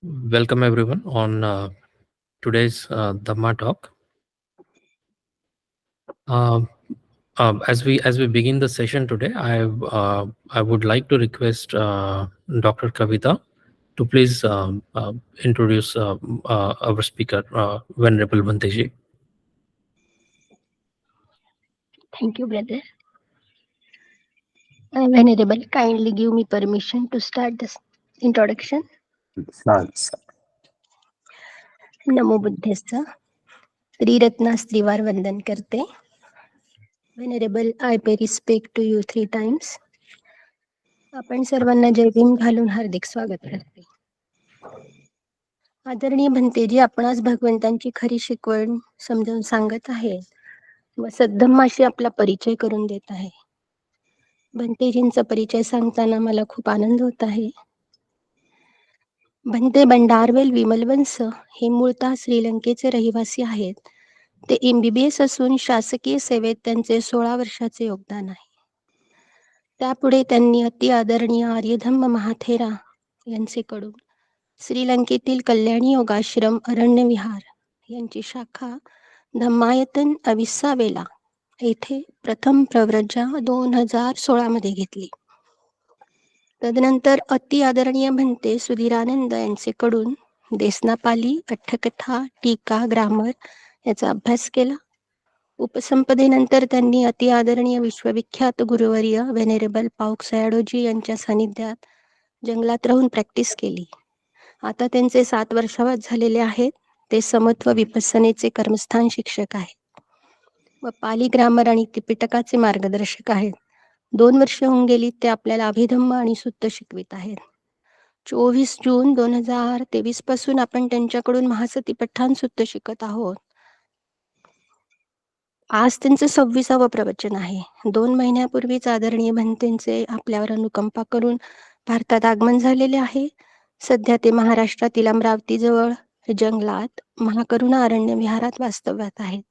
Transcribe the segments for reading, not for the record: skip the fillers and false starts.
Welcome everyone on today's Dhamma talk. As we begin the session today, I would like to request Dr. Kavita to please introduce our speaker, Venerable Bhante ji. Thank you, brother. Venerable, kindly give me permission to start this introduction. नमो बुद्धेस्थ त्रिरत्ना स्त्रीवार वंदन करते. Venerable, I pay respect to you 3 times. आपण सर्वांना जय भीम घालून हार्दिक स्वागत करते. आदरणीय भंतेजी, आपण आज भगवंतांची खरी शिकवण समजावून सांगत आहे व सद्धम्माशी आपला परिचय करून देत आहे. भंतेजींचा परिचय सांगताना मला खूप आनंद होत आहे. भंते भंडारवेल विमलवंश हे मूळतः श्रीलंकेचे रहिवासी आहेत. ते MBBS असून शासकीय सेवेत त्यांचे 16 वर्षाचे योगदान आहे. त्यापुढे त्यांनी अति आदरणीय आर्यधम्म महाथेरा यांचेकडून श्रीलंकेतील कल्याणी योगाश्रम अरण्य विहार यांची शाखा धम्मायतन अविस्सावेला येथे प्रथम प्रव्रजा 2016 मध्ये घेतली. तदनंतर अति आदरणीय भंते सुधीरानंद यांचेकडून देसनापाली, अठ्ठकथा, टीका, ग्रामर याचा अभ्यास केला. उपसंपदेनंतर त्यांनी अति आदरणीय विश्वविख्यात गुरुवर्य वेनेरेबल पाउक सयाडोजी यांच्या सानिध्यात जंगलात राहून प्रॅक्टिस केली. आता त्यांचे 7 वर्षावर झालेले आहेत. ते समत्व विपस्सनेचे कर्मस्थान शिक्षक आहेत व पाली ग्रामर आणि त्रिपिटकाचे मार्गदर्शक आहेत. 2 वर्ष होऊन गेली ते आपल्याला अभिधम्म आणि सुत्त शिकवित आहेत. 24 जून 2023 पासून आपण त्यांच्याकडून महासतिपठ्ठान सुत्त शिकत आहोत. आज त्यांचं 26वे प्रवचन आहे. 2 महिन्यापूर्वीच आदरणीय भंतेंचे आपल्यावर अनुकंपा करून भारतात आगमन झालेले आहे. सध्या ते महाराष्ट्रातील अमरावतीजवळ जंगलात महाकरुणा अरण्य विहारात वास्तव्यात आहेत.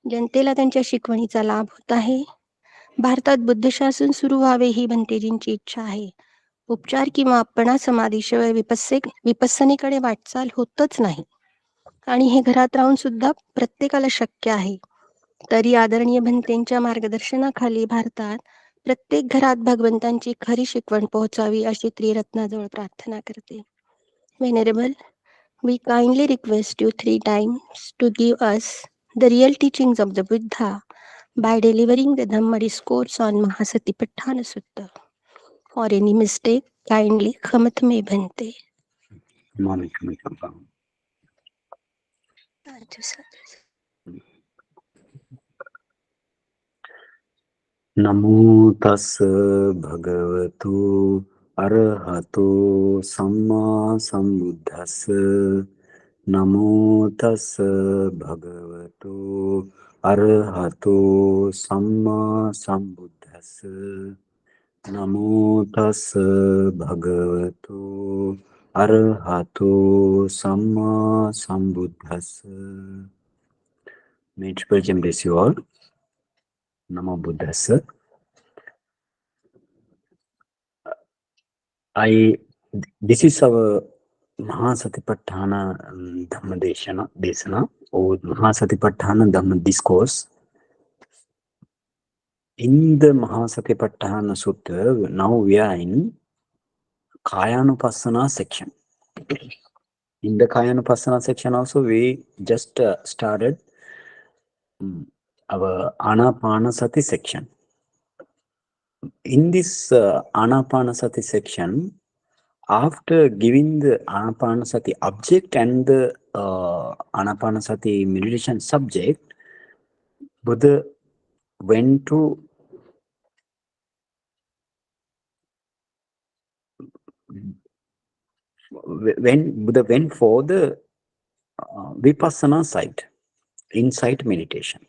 जनतेला त्यांच्या शिकवणीचा लाभ होत आहे. भारतात बुद्ध शासन सुरू व्हावे ही भंतेजींची इच्छा आहे. उपचार किंवा अप्पणा समाधीशिवाय विपस्सनेकडे वाटचाल होतच नाही आणि हे घरात राहून सुद्धा प्रत्येकाला शक्य आहे. तरी आदरणीय भंतेंच्या मार्गदर्शनाखाली भारतात प्रत्येक घरात भगवंतांची खरी शिकवण पोहोचावी अशी त्रिरत्नाजवळ प्रार्थना करते. वेनेरेबल, we kindly request you 3 times to give us the real teachings of the Buddha by delivering the Dhamma discourse on Mahāsatipatthāna Sutta. For any mistake, kindly khamat me Bhante. नमो तस् भगवतो अरहतो सम्मा सम्बुद्धस्स. नमो तस् भगवतो अरहतो सम्मा सम्बुद्धस्स. नमो तस् भगवतो अरहतो सम्मा सम्बुद्धस्स. May Spiritism bless you all. Namo Buddhassa. This is our Mahāsatipatthāna Dhamma Desana or Mahāsatipatthāna Dhamma Discourse. In the Mahāsatipatthana Sutta, now we are in Kayanupassana section. In the Kayanupassana section also, we just started our Anapanasati section. In this Anapanasati section, after giving the Anapanasati object and the Anapanasati meditation subject, Buddha went to Buddha went for the vipassana side, insight meditation.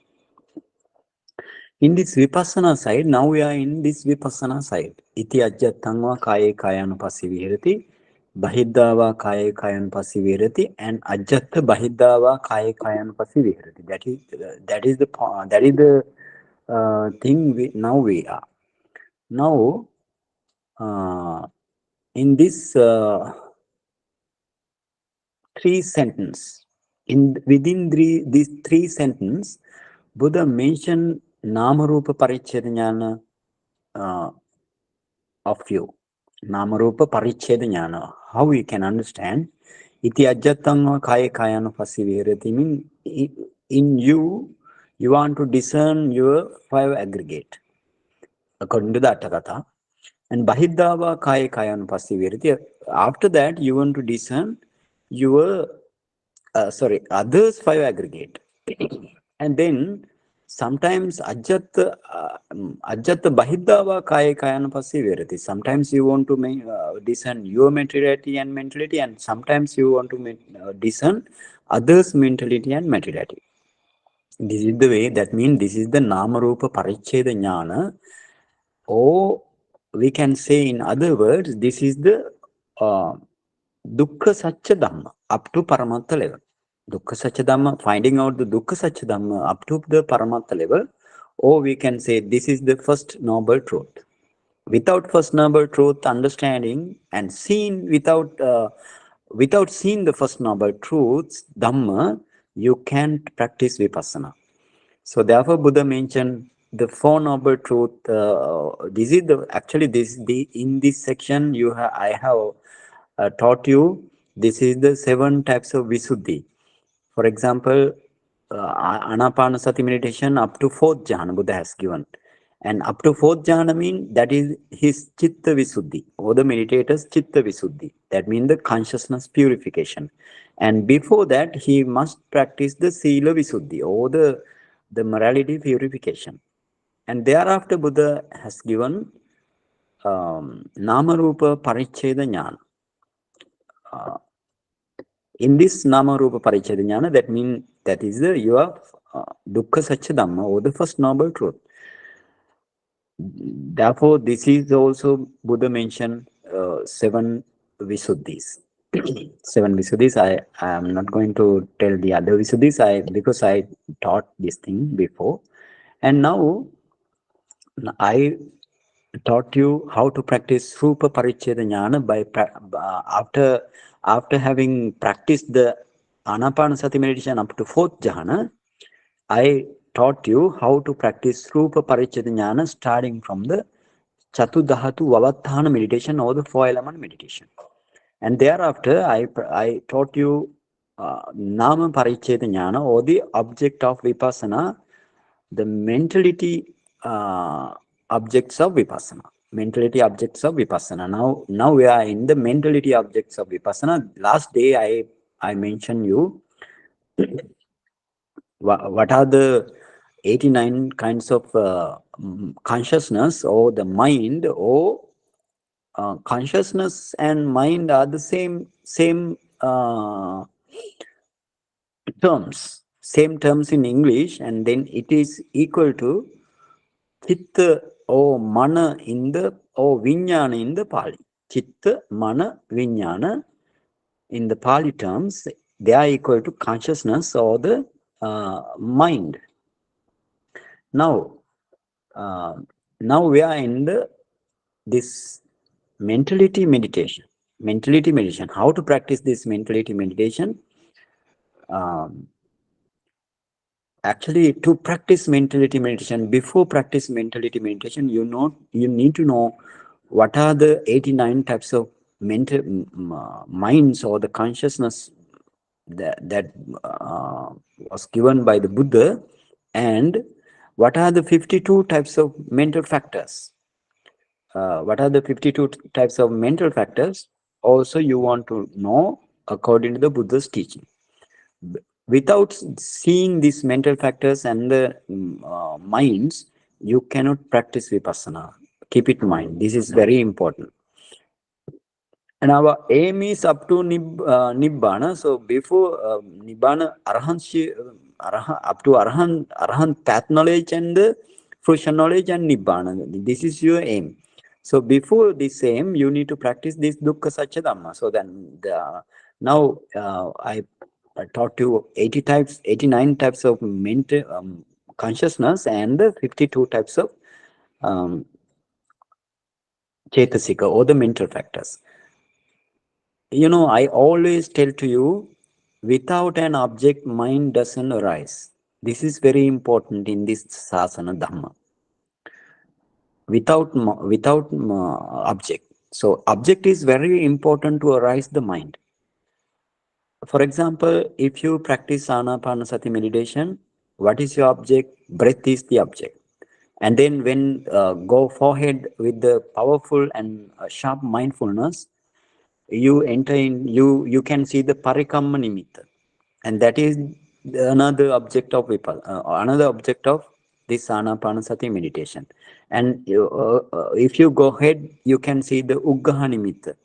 In this vipassana side, now we are in this vipassana side. Iti ajjattangva kaye kayanupassi vihirati, bahiddhava kaye kayanupassi vihirati, and ajjatta bahiddhava kaye kayanupassi vihirati. That is the thing now we are. Now, in this three sentences. Within these three sentences, Buddha mentioned Namarupa Paricheda Jnana of you. Namarupa Paricheda Jnana. How we can understand? Iti ajjatanga kaya kayana pasivirati. Mean in you want to discern your five aggregate according to the Atthakatha. And Bahiddhava kaya kayana pasivirati. After that, you want to discern your others five aggregate. And then sometimes ajat bahiddhava kaya kayana pasivirati. Sometimes you want to discern your materiality and mentality, and sometimes you want to discern others' mentality and materiality. This is the way. That means this is the Namarupa Paricheda Jnana, or we can say in other words, this is the Dukkha Satcha Dhamma up to Paramattha level. Dukkha Satcha Dhamma, finding out the Dukkha Satcha Dhamma up to the Paramattha level, or we can say this is the first noble truth. Without first noble truth understanding and seeing, without seeing the first noble truths, Dhamma, you can't practice vipassana. So therefore, Buddha mentioned the four noble truth. This is in this section I have taught you. This is the 7 types of visuddhi. For example, Anapanasati meditation up to 4th jhana Buddha has given. And up to 4th jhana means that is his chitta visuddhi, or the meditator's chitta visuddhi. That means the consciousness purification. And before that, he must practice the sila visuddhi, or the morality purification. And thereafter, Buddha has given Namarupa Paricheda Jnana. In this Namarupa Paricheda Jnana, that means that is your Dukkha Satcha Dhamma, or the first noble truth. Therefore, this is also Buddha mentioned 7 Visuddhis. 7 Visuddhis. I am not going to tell the other Visuddhis because I taught this thing before. And now I taught you how to practice Rupa Paricheda Jnana by after having practiced the Anapanasati meditation up to 4th jhana. I taught you how to practice Rupa Paricheda Jnana starting from the Chatudhatu Vavatthana meditation, or the 4-element meditation. And thereafter, I taught you Nama Paricheda Jnana, or the object of Vipassana, the mentality objects of Vipassana. Mentality objects of Vipassana. Now we are in the mentality objects of Vipassana. Last day I mentioned you what are the 89 kinds of consciousness, or the mind, or consciousness and mind are the same terms in English, and then it is equal to chitta or mana or vijnana in the Pali. Chitta, mana, vijnana in the Pali terms, they are equal to consciousness or the mind. Now we are in this mentality meditation. How to practice this mentality meditation? Actually, to practice mentality meditation, before practice mentality meditation, you need to know what are the 89 types of mental minds, or the consciousness that was given by the Buddha, and what are the 52 types of mental factors. What are the 52 types of mental factors? Also, you want to know according to the Buddha's teaching. Without seeing these mental factors and the minds, you cannot practice vipassana. Keep it in mind. This is very important. And our aim is up to Nibbana. So before Nibbana, up to Arahant path knowledge and the fruition knowledge and Nibbana. This is your aim. So before this aim, you need to practice this Dukkha Satcha Dhamma. So then now I taught you 89 types of mental consciousness, and the 52 types of Chetasika, or the mental factors. I always tell to you, without an object, mind doesn't arise. This is very important in this sasana dhamma. Without object. So object is very important to arise the mind. For example, if you practice anapanasati meditation, what is your object? Breath is the object. And then when go forward with the powerful and sharp mindfulness, you enter in, you can see the parikamma nimitta. And that is another object of another object of this anapanasati meditation. And if you go ahead, you can see the uggaha nimitta.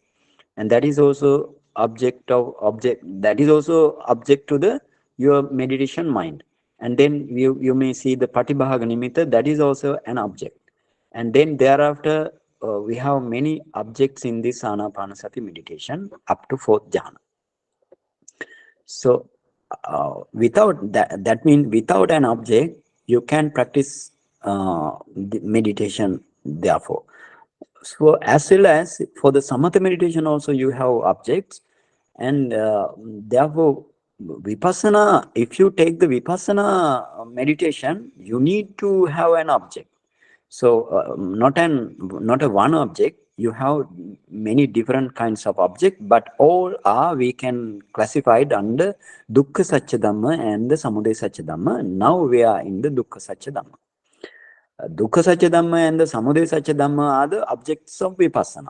And that is also that is also object to the your meditation mind. And then you may see the patibhaga nimitta, that is also an object. And then thereafter we have many objects in this anapanasati meditation up to fourth jhana. So without that means without an object you can practice the meditation therefore. So as well as for the samatha meditation also you have objects, and therefore vipassana, if you take the vipassana meditation, you need to have an object. So not a one object, you have many different kinds of objects, but all are we can classify it under dukkha satya dhamma and the samudaya satya dhamma. Now we are in the dukkha satya dhamma. Dukkha satya dhamma and the samudaya satya dhamma are the objects of vipassana.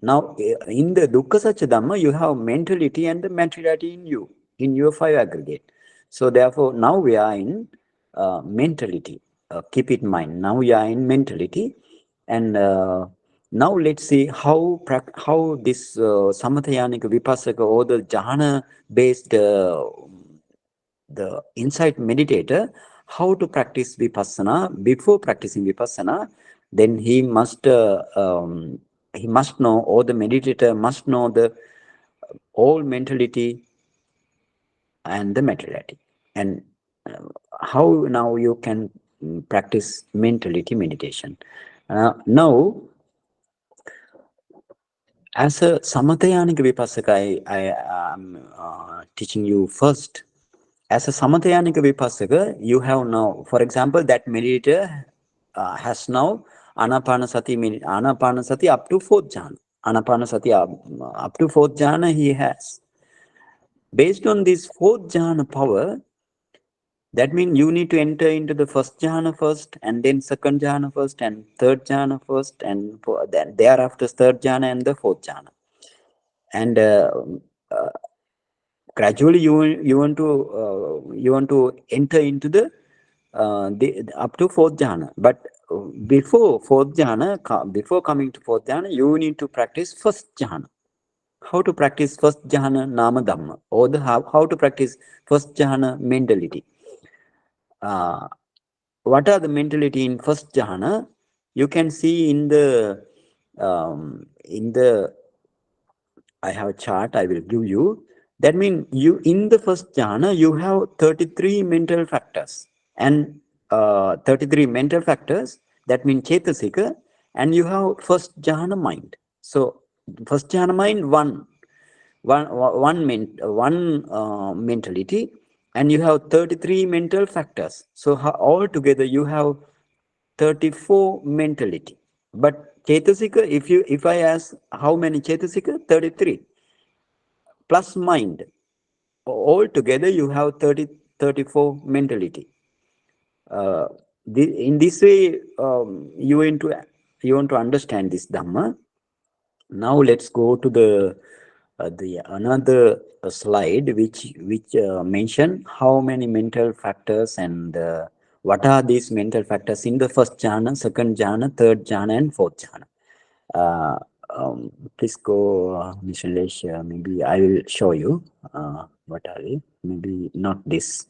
Now, in the dukkha satya dhamma, you have mentality and the materiality in you, in your five aggregate. So therefore, now we are in mentality. Keep it in mind. Now we are in mentality, and now let's see how this samathayanika vipassaka or the jhana based the insight meditator, how to practice vipassana. Before practicing vipassana, then he must know, or the meditator must know the all mentality and the materiality. And how now you can practice mentality meditation. Now, as a samathayanika vipassaka, I am teaching you first. As a samathayanika vipassaka, you have now, for example, that meditator has now anapanasati up to fourth jhana. Anapanasati up to fourth jhana he has. Based on this fourth jhana power, that means you need to enter into the first jhana first, and then second jhana first, and third jhana first, and then thereafter third jhana and the fourth jhana. And gradually you want to enter into the up to fourth jhana. But before fourth jhana, before coming to fourth jhana, you need to practice first jhana. How to practice first jhana nama dhamma, or the how to practice first jhana mentality. What are the mentality in first jhana? You can see in the I have a chart I will give you. That means you in the first jhana you have 33 mental factors, and 33 mental factors, that means chetasika, and you have first jhana mind. So first jhana mind one mentality, and you have 33 mental factors. So all together you have 34 mentality. But chetasika, if I ask how many chetasika, 33 plus mind, all together you have 34 mentality. In this way, you want to understand this dhamma. Now let's go to the another slide which mention how many mental factors and what are these mental factors in the first jhana, second jhana, third jhana, and fourth jhana. Please go, Mr. Lesh. Maybe I will show you what are they. Maybe not this.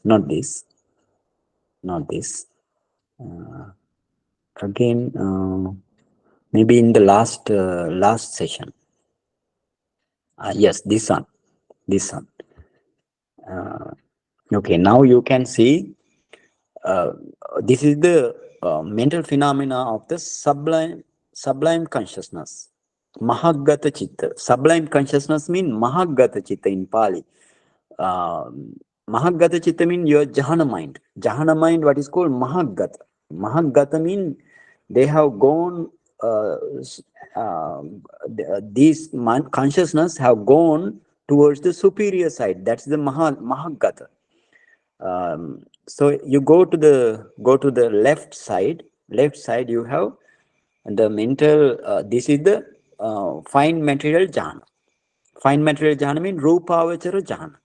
Again, maybe in the last session. Yes, this one. Okay, now you can see this is the mental phenomena of the sublime consciousness. Mahagata chitta. Sublime consciousness means Mahagata chitta in Pali. Mahagata Chitta means your Jhana mind. Jhana mind, what is called Mahagata. Mahagata means they have gone, these consciousness have gone towards the superior side. That's the Mahagata. So you go to the left side. Left side you have the mental. This is the fine material jhana. Fine material jhana means rupavachara jhana.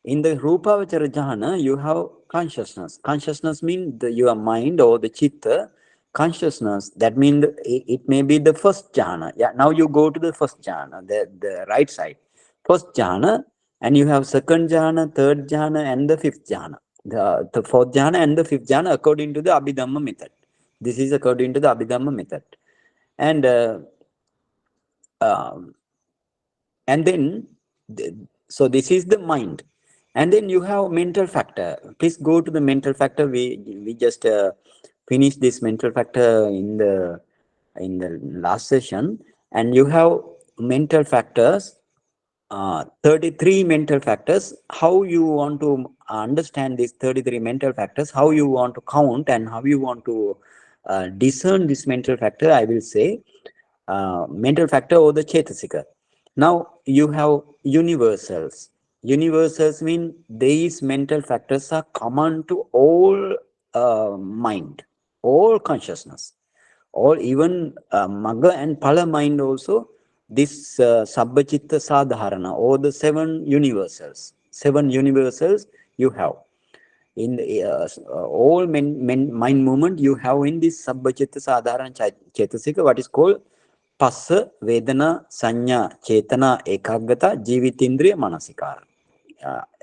In the rupavachara jhana, you have consciousness. Consciousness means your mind or the chitta. Consciousness, that means it may be the first jhana. Yeah, now you go to the first jhana, the right side. First jhana, and you have second jhana, third jhana, and the fifth jhana. The fourth jhana and the fifth jhana according to the Abhidhamma method. This is according to the Abhidhamma method. And then, so this is the mind. And then you have mental factor. Please go to the mental factor. We just finished this mental factor in the last session. And you have mental factors, 33 mental factors. How you want to understand these 33 mental factors, how you want to count and how you want to discern this mental factor, I will say mental factor or the Chetasika. Now you have universals. Universals mean these mental factors are common to all mind, all consciousness, or even Magga and Pala mind also. This Sabbachitta Sadharana or the seven universals. Seven universals you have. In the, all mind movement you have in this Sabbachitta Sadharana Chetasika, what is called Passa, Vedana, Sanya, Chetana, Ekaggata, Jivitindriya, Manasikara.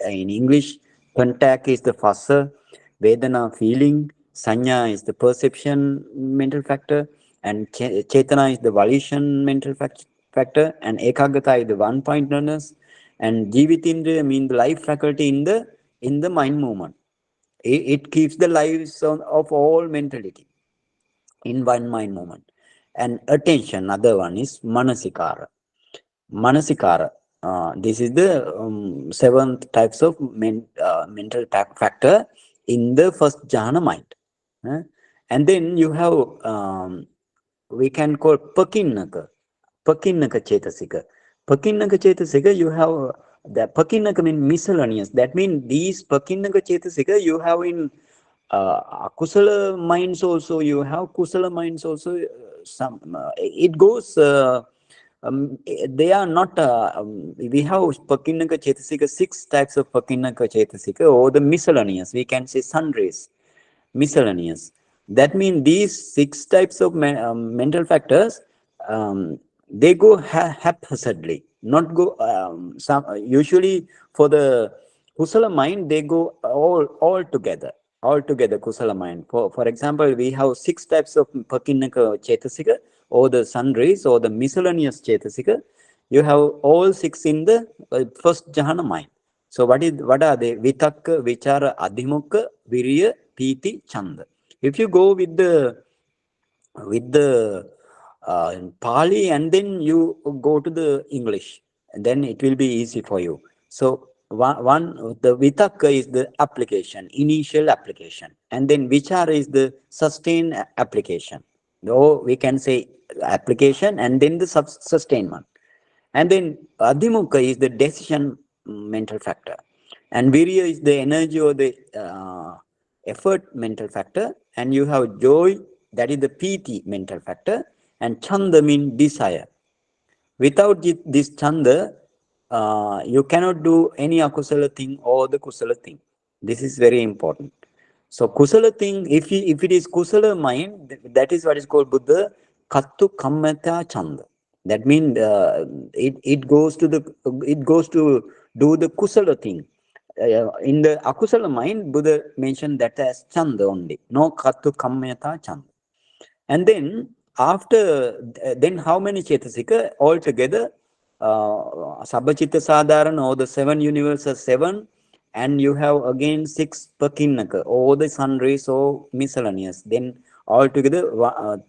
In English, contact is the Passa, Vedana, feeling, Sanya is the perception mental factor, and Chetana is the volition mental factor, and Ekaggata is the one-pointedness, and Jivitindriya means the life faculty in the mind movement. It keeps the lives of all mentality in one mind movement. And attention, other one is Manasikara. Manasikara. This is the seventh types of mental factor in the first jhana mind. And then you have, we can call Pakinnaka. Pakinnaka Chetasika. Pakinnaka Chetasika, you have the Pakinnaka means miscellaneous. That means these Pakinnaka Chetasika you have in Akusala minds also, you have Kusala minds also. Some it goes. They are not. We have Pakinnaka Chetasika, 6 types of Pakinnaka Chetasika, or the miscellaneous. We can say sundries, miscellaneous. That means these 6 types of mental factors, they go haphazardly, not go. Usually for the Kusala mind, they go all together. Altogether Kusala mind. For example, we have 6 types of Pakinnaka Chetasika, or the sundries, or the miscellaneous Chetasika. You have all 6 in the first jhana mind. So what are they? Vitakka, Vichara, Adhimukha, Virya, Piti, Chanda. If you go with the Pali and then you go to the English, then it will be easy for you. So the Vitakka is the application, initial application, and then Vichara is the sustained application. Though we can say application and then the sustainment. And then Adhimukha is the decision mental factor. And Virya is the energy or the effort mental factor. And you have joy, that is the Piti mental factor. And Chanda means desire. Without this Chanda, you cannot do any akusala thing or the kusala thing. This is very important. So kusala thing, if it is kusala mind, that is what is called Buddha Kattu Kammata Chanda. That means it goes to do the kusala thing. In the akusala mind, Buddha mentioned that as Chanda only, no Kattu Kammata Chanda. And then after then, how many Chetasika altogether? Sabbachitta Sadharana, or the 7 universals, 7, and you have again 6 Pakinnaka, or the sundries or miscellaneous. Then altogether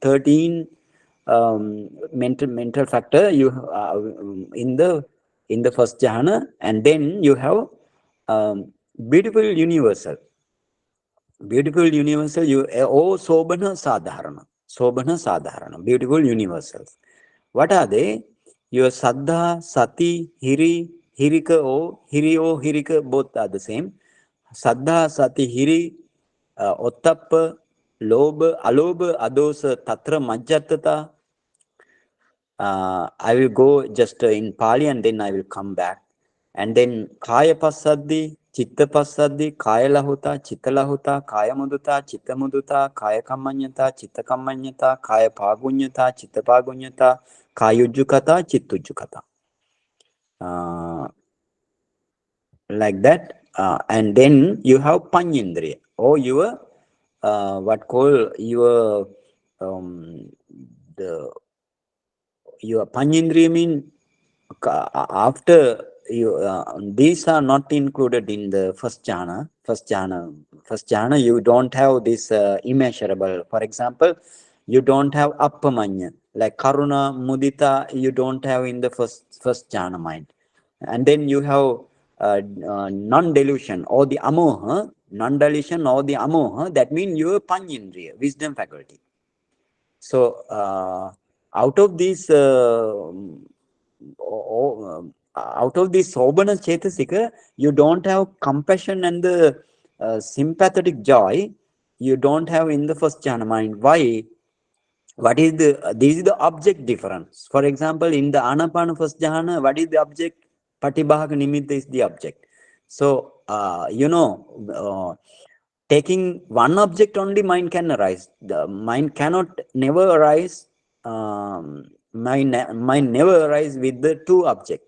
13 mental factor you in the first jhana, and then you have beautiful universal. Beautiful universal, sobhana sadharana, beautiful universals. What are they? Your saddha, sati, hirika hirika, both are the same. Saddha, sati, hiri, ottappa, lobha, alobha, adosa, tatra, majjatata. I will go just in Pali and then I will come back. And then kaya passaddi, chitta passaddi, kaya lahuta, chitta lahuta, kaya muduta, chitta muduta, kaya kammanyata, chitta kammanyata, kaya pagunyata, chitta pagunyata, kaya ujjukata, chitta ujjukata. Like that. And then you have panyindriya, or your what call your panyindriya mean after you these are not included in the first jhana. First jhana you don't have this immeasurable. For example, you don't have appamanya, like karuna, mudita, you don't have in the first jhana mind. And then you have non-delusion or the amoha, non-delusion or the amoha, that means your panyindriya, wisdom faculty. So out of these sobhana chetasika, you don't have compassion and the sympathetic joy, you don't have in the first jhana mind. Why? What is this is the object difference. For example, in the anapana first jhana, what is the object? Patibhaka nimitta is the object. So taking one object only, mind can arise. The mind cannot never arise. Mind never arise with the two objects.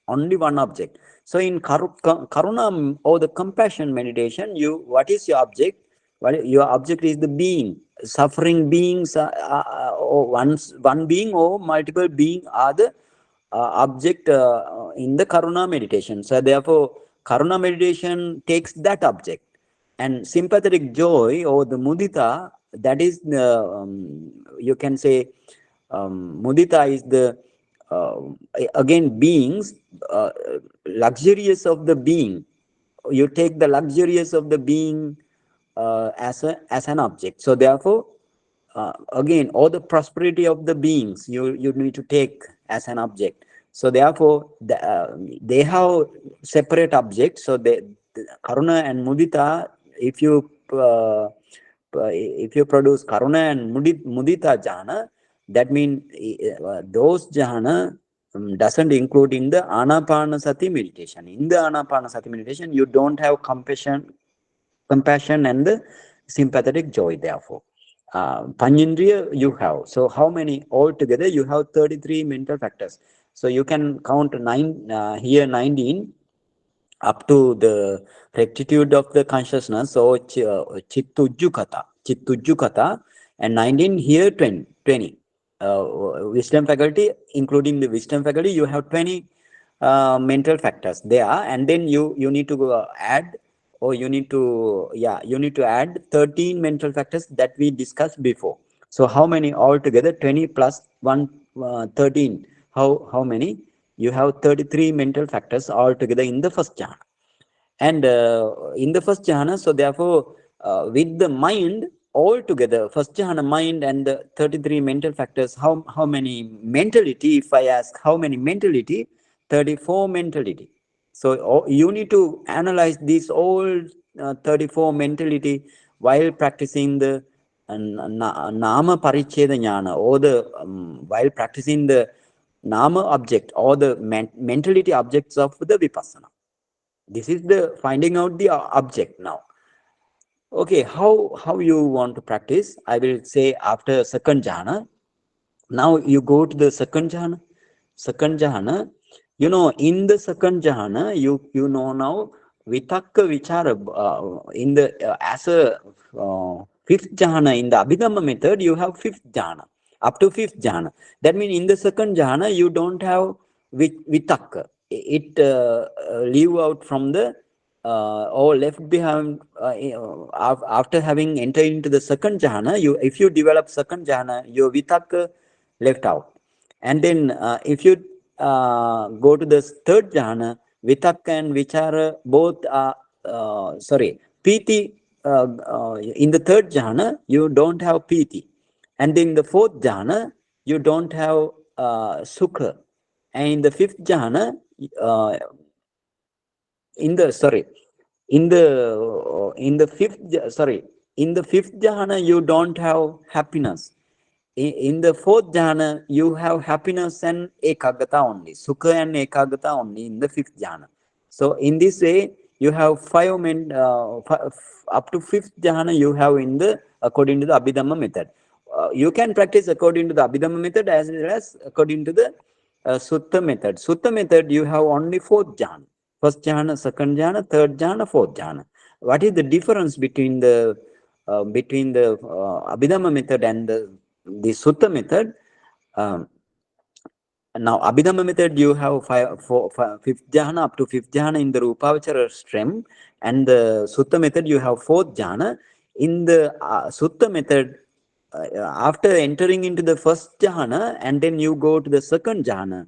Only one object. So in karuna or the compassion meditation, what is your object? Your object is the being. Suffering beings, or one being or multiple being are the object in the karuna meditation. So therefore, karuna meditation takes that object. And sympathetic joy or the mudita, that is you can say mudita is the again beings, luxurious of the being. You take the luxurious of the being as an object. So therefore, again, all the prosperity of the beings you need to take as an object. So therefore, they have separate objects. So the karuna and mudita, if you produce karuna and mudita jhana, that means those jhana doesn't include in the anapanasati meditation. In the anapanasati meditation, you don't have compassion and the sympathetic joy. Therefore, panyindriya you have. So how many altogether? You have 33 mental factors. So you can count 9 here, 19 up to the rectitude of the consciousness. So chittujjukata, and 19 here, 20. Wisdom faculty, including the wisdom faculty, you have 20 mental factors there, and then you need to add, or you need to add 13 mental factors that we discussed before. So how many altogether? 20 plus 1, 13. How many? You have 33 mental factors altogether in the first jhana. And in the first jhana, so therefore, with the mind altogether, first jhana mind and the 33 mental factors, how many mentality? If I ask how many mentality? 34 mentality. So you need to analyze these all 34 mentality while practicing the nama paricheda jnana, or the while practicing the nama object or the mentality objects of the vipassana. This is the finding out the object now. Okay, how you want to practice? I will say after second jhana. Now you go to the second jhana. Second jhana, in the second jhana, you know now vitakka vichara in the as a fifth jhana in the Abhidhamma method, you have fifth jhana up to fifth jhana. That means in the second jhana you don't have vitakka. It leave out from the or left behind after having entered into the second jhana. If you develop second jhana, your vitakka left out. And then if you go to the third jhana, Vitakka and Vichara both are, Piti, in the third jhana, you don't have Piti. And in the fourth jhana, you don't have Sukha. And in the fifth jhana, uh, in the, sorry, in the fifth, in the fifth jhana, you don't have happiness. In the fourth jhana, you have happiness and ekagata only, sukha and ekagata only in the fifth jhana. So in this way, you have up to fifth jhana you have in the according to the Abhidhamma method. You can practice according to the Abhidhamma method as well as according to the Sutta method. Sutta method, you have only fourth jhana. First jhana, second jhana, third jhana, fourth jhana. What is the difference between the Abhidhamma method and the Sutta method? Um, Now, Abhidhamma method, you have fifth jhana up to fifth jhana in the Rupavachara stream, and the Sutta method, you have fourth jhana. In the Sutta method, after entering into the first jhana, and then you go to the second jhana.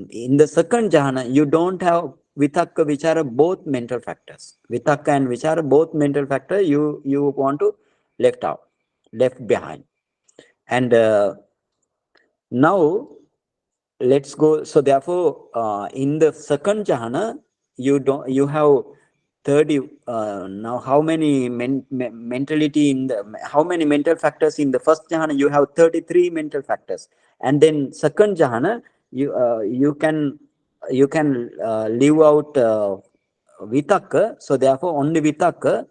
In the second jhana, you don't have Vitakka, Vichara, both mental factors. Vitakka and Vichara, both mental factors, you want to left behind. And now, let's go. So therefore, in the second jhana, you have 30. Now, how many mentality in the how many mental factors in the first jhana? You have 33 mental factors, and then second jhana, you can leave out Vitakka. So therefore, only Vitakka.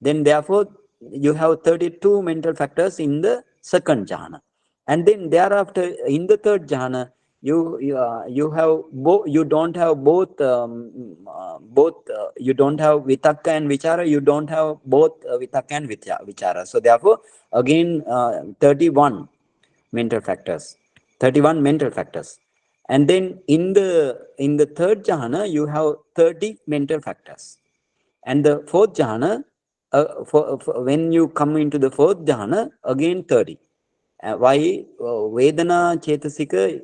Then therefore, you have 32 mental factors in the second jhana. And then thereafter, in the third jhana, you have you don't have you don't have Vitakka and Vichara, you don't have both Vitakka and Vichara. So therefore, again, 31 mental factors. 31 mental factors. And then in the third jhana, you have 30 mental factors. And the fourth jhana, when you come into the fourth jhana, again 30. Why? Vedana, Chetasika,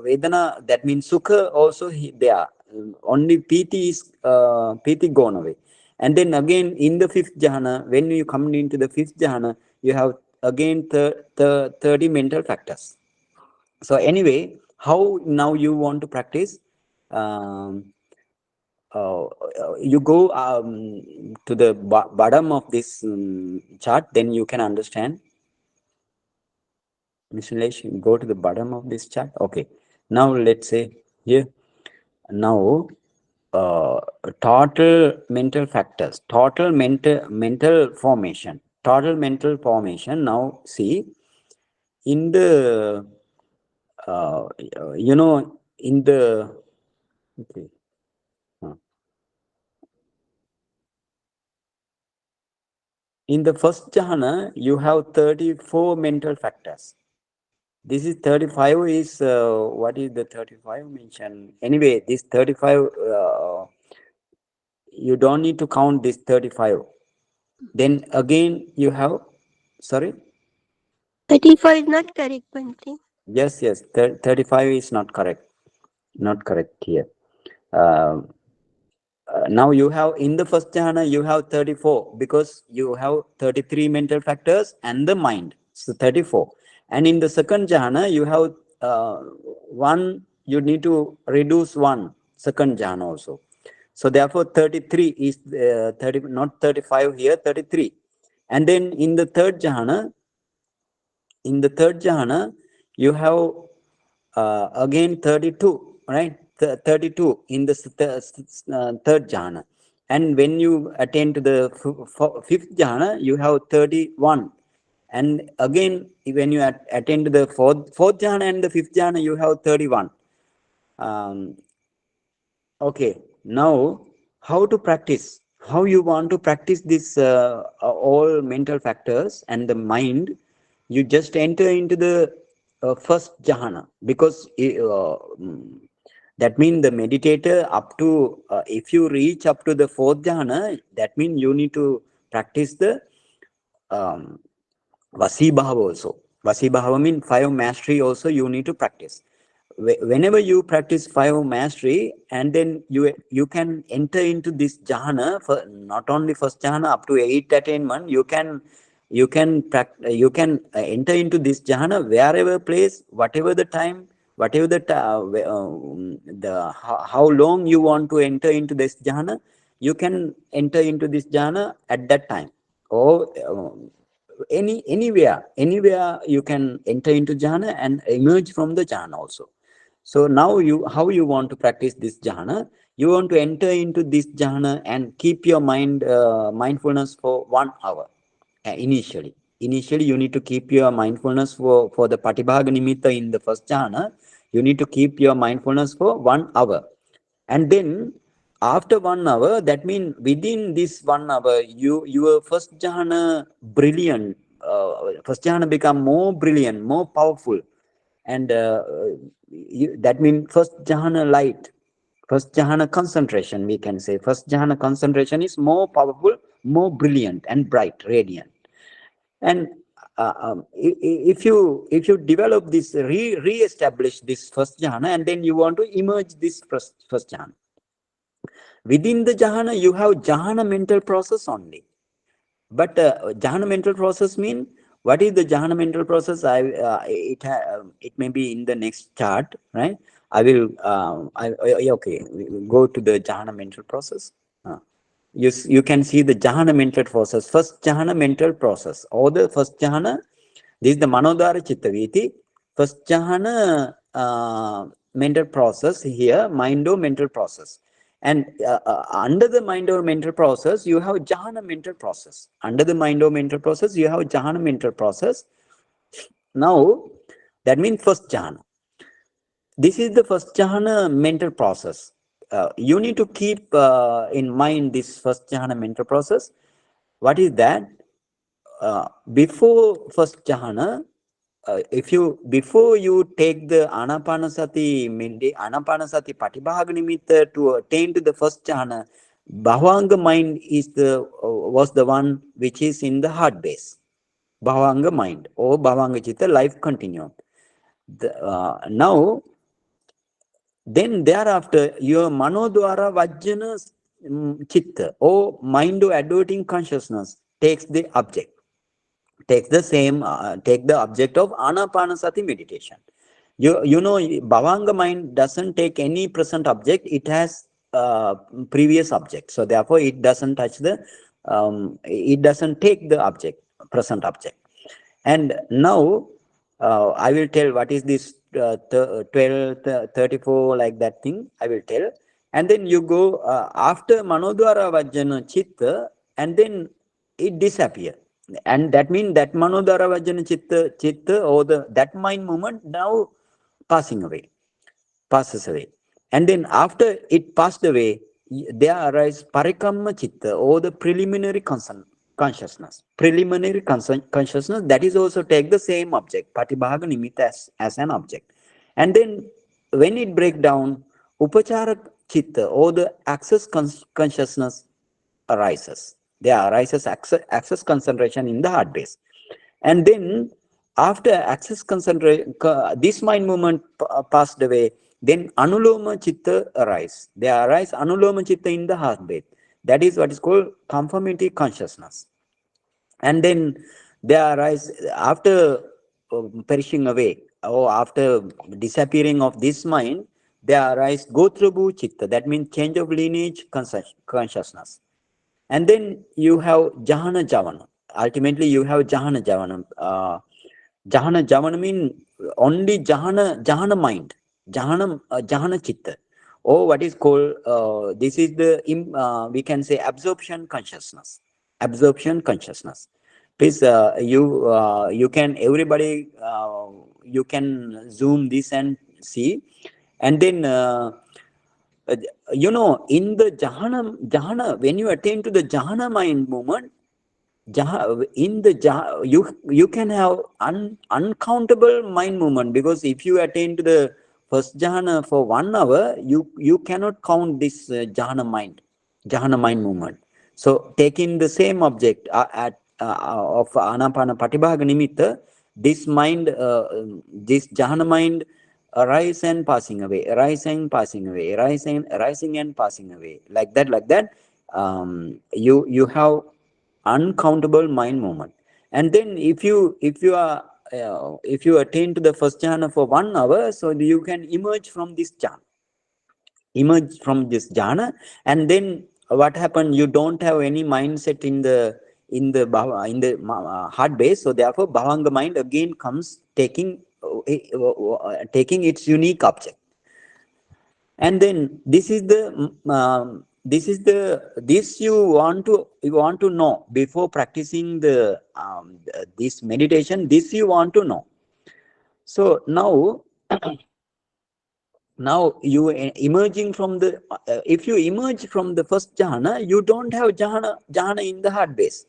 Vedana, that means Sukha also there. Only Piti is Piti gone away. And then again in the fifth jhana, when you come into the fifth jhana, you have again 30 mental factors. So anyway, how now you want to practice? You go to the bottom of this chart, then you can understand. Mr. Lesh, go to the bottom of this chart. Okay. Now let's say here. Now total mental factors, total mental formation. Now see in the in the okay. In the first jhana, you have 34 mental factors. This is 35 is, what is the 35 mentioned? Anyway, this 35, you don't need to count this 35. Then again, you have, sorry? 34 is not correct, Bhante. Yes, 35 is not correct. Not correct here. Now you have in the first jhana you have 34 because you have 33 mental factors and the mind, so 34. And in the second jhana you have one, you need to reduce one second jhana also. So therefore 33 is 30, not 35 here, 33. And then in the third jhana you have again 32, right? 32 in the third jhana. And when you attain to the fifth jhana, you have 31. And again, when you attain to the fourth jhana and the fifth jhana, you have 31. Okay, now how to practice? How you want to practice this all mental factors and the mind? You just enter into the first jhana, because that means the meditator up to if you reach up to the fourth jhana, that means you need to practice the um, Vasibhava also. Vasibhava means 5 mastery also you need to practice. whenever you practice 5 mastery, and then you can enter into this jhana, for not only first jhana up to 8 attainment, you can enter into this jhana wherever place, whatever the time, whatever how long you want to enter into this jhana, you can enter into this jhana at that time, or anywhere you can enter into jhana and emerge from the jhana also. So now how you want to practice this jhana? You want to enter into this jhana and keep your mindfulness for 1 hour. Initially you need to keep your mindfulness for the patibhaga nimitta in the first jhana. You need to keep your mindfulness for 1 hour, and then after 1 hour, that means within this 1 hour, your first jhana brilliant, first jhana become more brilliant, more powerful, and that means first jhana light, first jhana concentration, we can say first jhana concentration is more powerful, more brilliant and bright, radiant. And if you develop this, re-establish this first jhana, and then you want to emerge this first jhana. Within the jhana, you have jhana mental process only. But jhana mental process mean, what is the jhana mental process? It may be in the next chart, right? I will okay, go to the jhana mental process. You can see the jhana mental process. First jhana mental process, or the first jhana. This is the manodhara chitta viti. First jhana mental process here, mindo mental process. And under the mind or mental process, you have jhana mental process. Under the mind or mental process, you have jhana mental process. Now, that means first jhana. This is the first jhana mental process. You need to keep in mind this first jhana mental process. What is that? Before first jhana, before you take the anapanasati patibhaga nimitta to attain to the first jhana, bhavanga mind was the one which is in the heart base. Bhavanga mind or bhavanga chitta, life continuum. Now, then thereafter, your manodwara vajjana chitta or mind or adverting consciousness takes the object. Take the object of anapanasati meditation. You know, bhavanga mind doesn't take any present object, it has previous object, so therefore it doesn't touch it doesn't take the present object. And now I will tell what is this 12 34, like that thing I will tell. And then you go after manodwara vajjana chitta, and then it disappears. And that means that manodhara vajjana chitta or that mind movement now passes away. And then after it passed away, there arise parikamma chitta or the preliminary consciousness. Preliminary consciousness, that is also take the same object, patibhaga nimitta as an object. And then when it break down, upachara chitta or the access consciousness arises. There arises access concentration in the heart base. And then after access concentration, this mind movement passed away, then anuloma chitta arise. There arise anuloma chitta in the heart base. That is what is called conformity consciousness. And then there arise, after perishing away or after disappearing of this mind, there arise gotrabhu chitta. That means change of lineage consciousness. And then you have jhana javana. Ultimately, you have jhana javana. Jhana javana means only jhana mind, jhana chitta, or what is called, this is the we can say absorption consciousness. Absorption consciousness. Please, you can, everybody, you can zoom this and see. And then you know, in the jhana, when you attain to the jhana mind movement, you can have uncountable mind movement, because if you attain to the first jhana for 1 hour, you cannot count this jhana mind movement. So taking the same object of anapana patibhaga nimitta, this mind, this jhana mind arise and passing away, arising, passing away, rising and passing away, like that. You have uncountable mind movement. And then if you are if you attain to the first jhana for 1 hour, so you can emerge from this jhana. And then what happened, you don't have any mindset in the heart base, so therefore bhavanga mind again comes taking its unique object. And then this you want to know before practicing the this meditation. This you want to know. So now you emerging from the if you emerge from the first jhana, you don't have jhana in the heart base.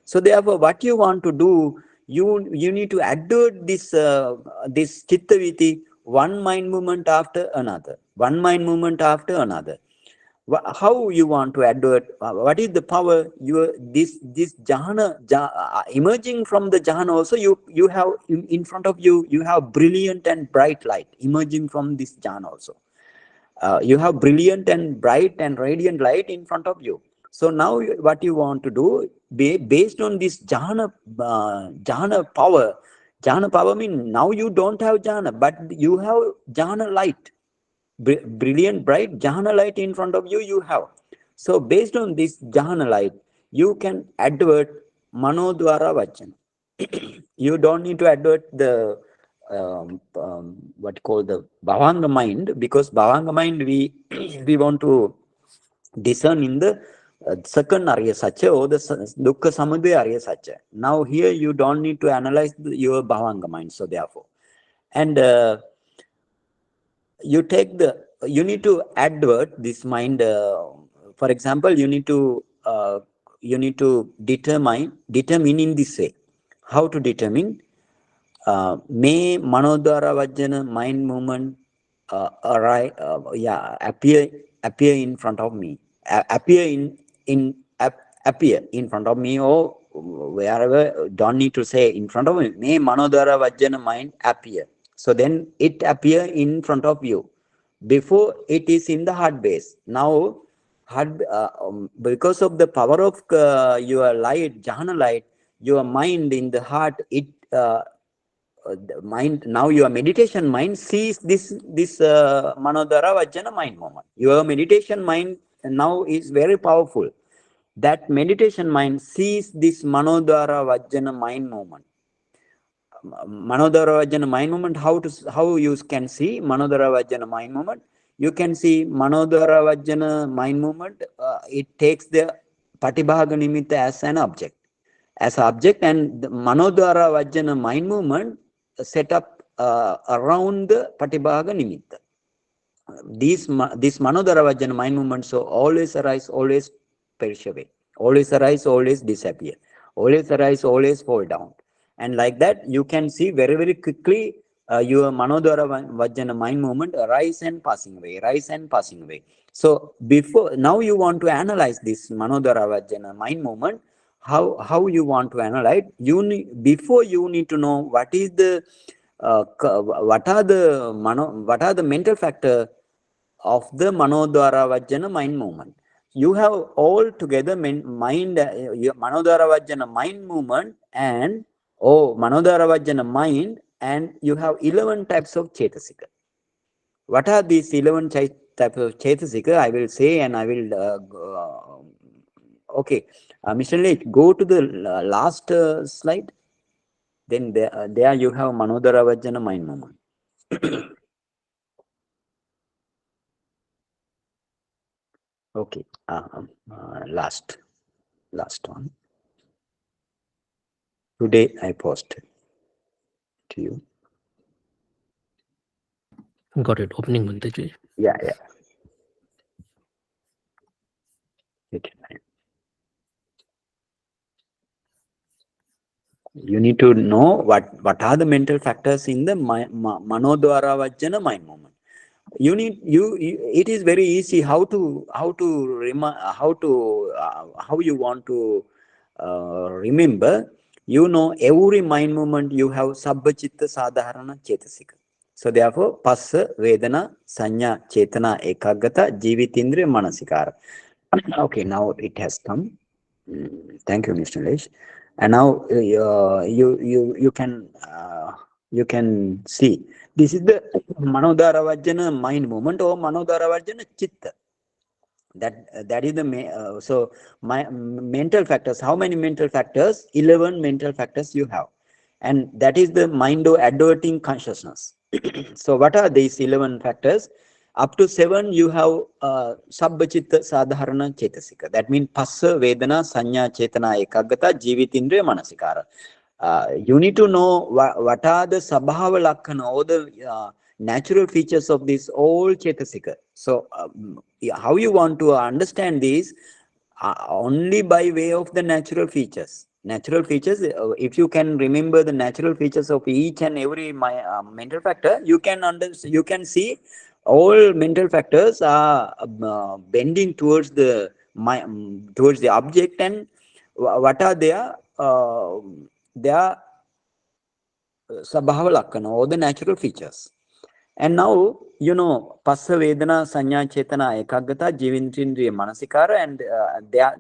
So therefore what you want to do, you need to advert this chitta viti, one mind movement after another, how you want to advert, what is the power, this jhana, emerging from the jhana also, you have in front of you, you have brilliant and bright light emerging from this jhana also. You have brilliant and bright and radiant light in front of you. So now what you want to do, based on this jhana power means now you don't have jhana, but you have jhana light, brilliant bright jhana light in front of you have. So based on this jhana light, you can advert manodvara vachana. You don't need to advert the what called the bhavanga mind, because bhavanga mind we we want to discern in the second Arya Satya or the Dukkha Samudaya Arya Satya. Now here you don't need to analyze your bhavanga mind. So therefore, and you need to advert this mind. For example, you need to determine in this way. How to determine? May manodhara vajjana mind movement appear in front of me, appear in front of me, or wherever. Don't need to say in front of me. May manodhara vajjana mind appear. So then it appear in front of you before it is in the heart base. Now because of the power of your light, jhana light, your mind in the heart, it the mind, now your meditation mind sees this manodhara vajjana mind moment. Your meditation mind now is very powerful. That meditation mind sees this manodhara vajjana mind moment. Manodhara vajjana mind moment, how you can see manodhara vajjana mind moment? You can see manodhara vajjana mind moment, it takes the patibhaga nimitta as an object, and the manodhara vajjana mind movement set up around the patibhaga nimitta. This manodhara vajjana mind movements, so always arise, always perish away, always arise, always disappear, always arise, always fall down. And like that, you can see very, very quickly your manodhara vajjana mind movement arise and passing away. So now you want to analyze this manodhara vajjana mind movement. How you want to analyze? Before you need to know what is the what are the mental factor of the manodhara vajjana mind movement. You have all together mind manodhara vajjana mind movement and manodhara vajjana mind, and you have 11 types of chetasika. What are these 11 types of chetasika? I will say, and I will okay, Mr. Lake, go to the last slide. Then there you have manodhara vajjana mind movement. Okay, last one. Today I posted to you. Got it. Opening Bhanteji. Yeah. You need to know what are the mental factors in the manodhara vajjana mind movement. It is very easy how you want to remember. You know, every mind movement you have sabbha chitta sadharana chetasika. So therefore, Passa, Vedana, Sanya, Chetana, Ekaggata, Jivitindriya, Manasikara. Okay, now it has come. Thank you, Mr. Lesh. And now you can see this is the Manodara Vajjana mind movement or Manodara Vajjana Chitta. That is the so my mental factors. How many mental factors? 11 mental factors you have, and that is the mind of adverting consciousness. So what are these 11 factors? Up to 7 you have Sabbachitta Sadharana Chetasika. That means Passa, Vedana, Sanya, Chetana, Ekaggata, Jivitindriya, Manasikara. You need to know what are the Sabhava Lakhana or the natural features of this all Chetasika. So how you want to understand these? Only by way of the natural features. Natural features, if you can remember the natural features of each and every mental factor, you can see all mental factors are bending towards the object, and what are their Sabhava Lakhana or the natural features. And now, you know, Passa, Vedana, Sanya, Chetana, Ekaggata, Jivintindriya, Manasikara, and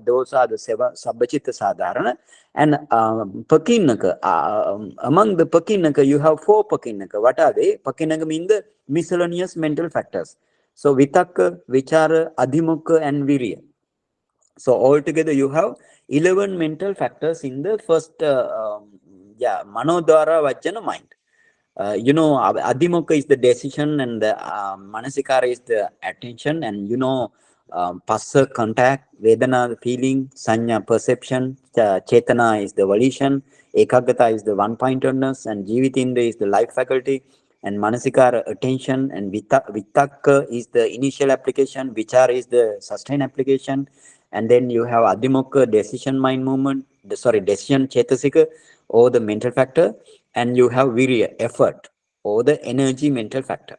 those are the Sabbachitta Sadharana. And Pakinaka, among the Pakinaka, you have 4 Pakinaka. What are they? Pakinaka mean the miscellaneous mental factors. So Vitakka, Vichara, Adhimukha, and Virya. So altogether you have 11 mental factors in the first Manodara Vajjana mind. You know, Adhimukha is the decision, and the Manasikara is the attention, and you know, Passa, contact, Vedana, the feeling, Sanya, perception, Chetana is the volition, Ekaggata is the one-pointedness, and Jivitindra is the life faculty, and Manasikara, attention, and Vitakka is the initial application, Vichara is the sustained application, and then you have Adhimukha, decision mind movement, decision Chetasika, or the mental factor, and you have Virya, effort, or the energy mental factor.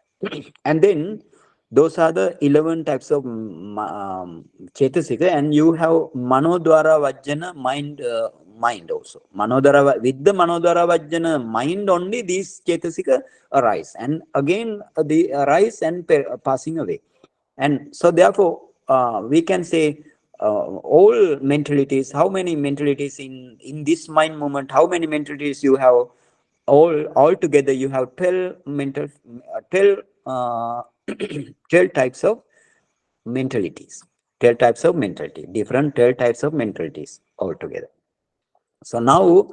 And then those are the 11 types of Chetasika, and you have Manodwara Vajjana mind also. With the Manodwara Vajjana mind only these Chetasika arise, and again they arise and passing away. And so therefore we can say all mentalities, how many mentalities in this mind movement, how many mentalities you have? All together you have 12 types of mentalities. 12 types of mentality, different 12 types of mentalities altogether. So now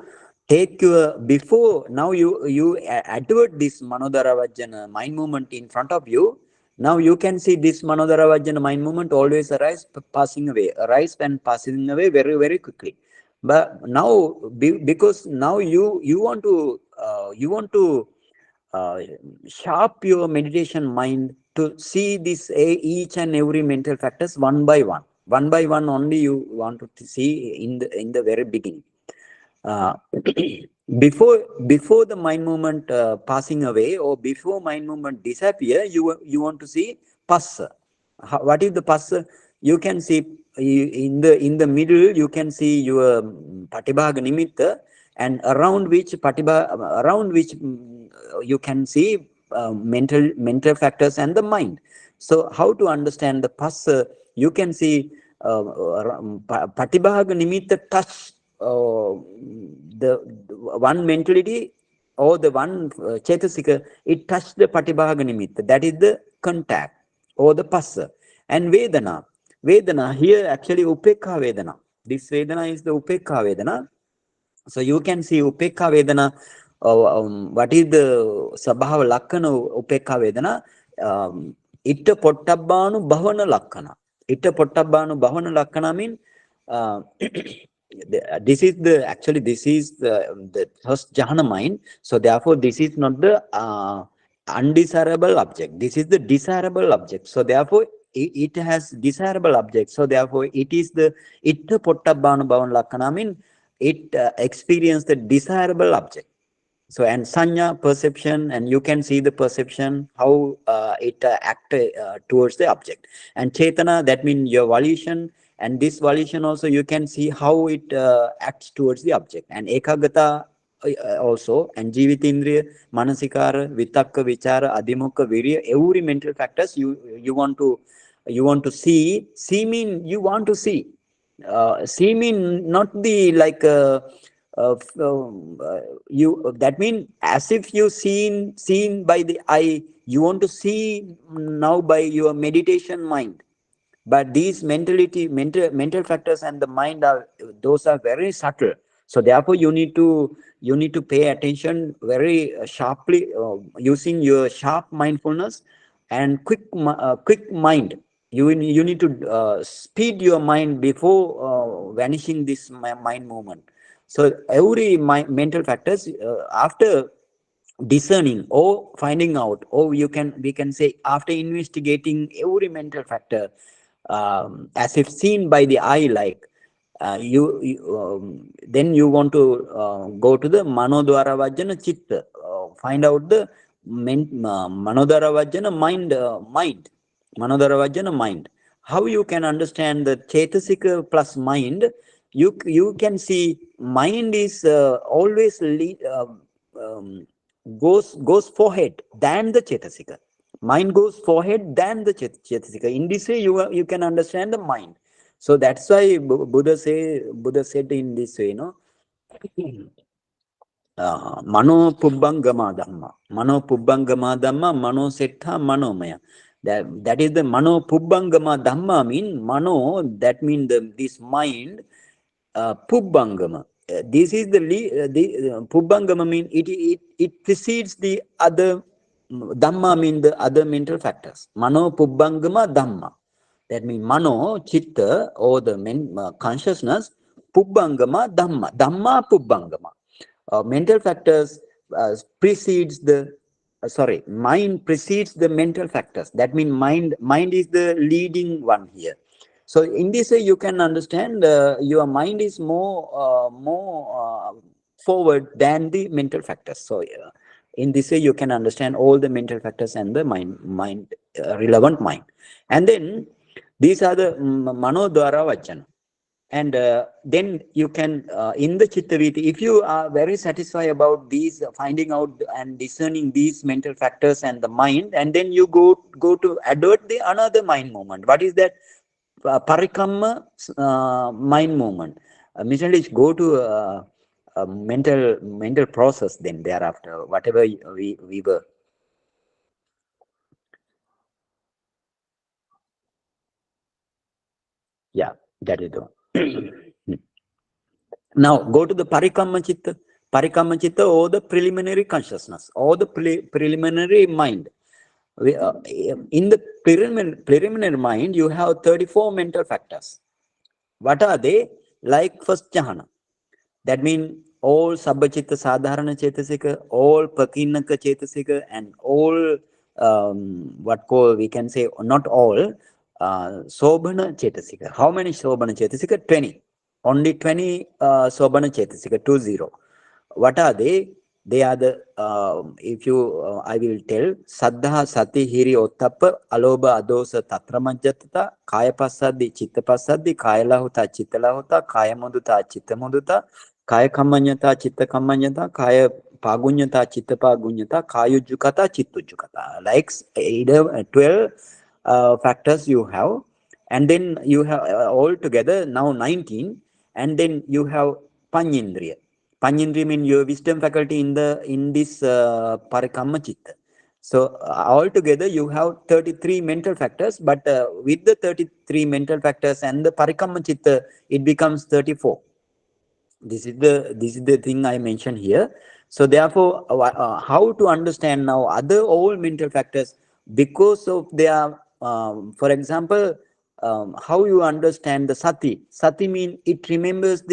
take before now you advert this Manodara Vajjana mind movement in front of you. Now you can see this Manodara Vajjana mind movement always arise, passing away, arise and passing away very, very quickly. But now, because now you want to sharp your meditation mind to see this each and every mental factors one by one only you want to see in the very beginning. Before the mind movement passing away, or before mind movement disappear, you want to see Passa. What is the Passa? You can see in the middle you can see your Patibhaga Nimitta, and around which you can see mental factors and the mind. So how to understand the Passa? You can see Patibhaga Nimitta touch the one mentality or the one Chetasika, it touched the Patibhaga Nimitta, that is the contact or the Passa. And Vedana here actually Upekha Vedana. This Vedana is the Upekha Vedana. So you can see Upekha Vedana. What is the Sabhava Lakkana Upekha Vedana? Itta Pottabbanu Bhavana Lakkana. Itta Pottabbanu Bhavana Lakkana means this is the first jhana mind. So therefore this is not the undesirable object. This is the desirable object. So therefore it has desirable object. So therefore it is the Itta Pottabbanu Bhavana Lakkana means it experience the desirable object. So, and Sanya, perception, and you can see the perception, how it act towards the object. And Chetana, that means your volition, and this volition also you can see how it acts towards the object. And Ekaggata, also, and Jivitindriya, Manasikara, Vitakka, Vichara, Adhimukha, Virya, every mental factors you want to see. See mean you want to see. See mean not the like you, that mean as if you seen by the eye, you want to see now by your meditation mind. But these mental factors and the mind those are very subtle. So therefore you need to pay attention very sharply, using your sharp mindfulness and quick mind. You need to speed your mind before vanishing this mind movement. So every mental factors, after discerning or finding out, or we can say after investigating every mental factor, as if seen by the eye, like then you want to go to the manodwara vajjana chitta, find out the manodwara vajjana mind, manodwara vajjana mind. How you can understand the chetasika plus mind? You can see mind is always goes forehead than the chetasika. Mind goes forehead than the chetasika. In this way, you can understand the mind. So that's why Buddha said in this way, Mano Pubbangama Dhamma. Mano Pubbangama Dhamma, Mano Settha Manomaya. That is the Mano Pubbangama Dhamma mean Mano, that means this mind, Pubbangama. This is the Pubbangama mean it precedes the other Dhamma mean the other mental factors. Mano Pubbangama Dhamma. That means Mano, Chitta, or the consciousness, Pubbangama Dhamma. Dhamma Pubbangama. Mental factors precedes the mind precedes the mental factors. That means mind is the leading one here. So in this way you can understand your mind is more forward than the mental factors. So in this way you can understand all the mental factors and the mind relevant mind. And then these are the manodwara vajjana. And then you can, in the Chittaviti, if you are very satisfied about these, finding out and discerning these mental factors and the mind, and then you go to adopt the another mind movement. What is that? Parikamma mind movement. Missionaries go to mental process then thereafter, whatever we were. Yeah, that is the one. Now go to the Parikamma Chitta. Parikamma Chitta, or the preliminary consciousness, or the preliminary mind. In the preliminary mind, you have 34 mental factors. What are they? Like first jhana. That means all Sabbachitta Sadharana Chetasika, all Pakinaka Chetasika, and all we can say, not all, Sobhana Chetasika. How many Sobhana Chetasika? 20. Only 20 Sobhana Chetasika, 20. What are they? They are the, if you, I will tell, Saddha, Sati, Hiri, Ottappa, Aloba, Adosa, Tatramajjatata, Kaya Pasadi, Chitta Pasadi, Kaya Lahuta, Chitta Lahuta, Kaya Muduta, Chitta Muduta, Kaya Kamanyata, Chitta Kamanyata, Kaya Pagunyata, Chitta Pagunyata, Kaya Jukata, Chitta Jukata. Like either 12 factors you have, and then you have all together now 19, and then you have Panyindriya. Panyindriya means your wisdom faculty in this Parikamma Chitta. So altogether you have 33 mental factors, but with the 33 mental factors and the Parikamma Chitta, it becomes 34. This is the thing I mentioned here. So therefore, how to understand now other all mental factors, because of their, for example, how you understand the sati. Sati means it remembers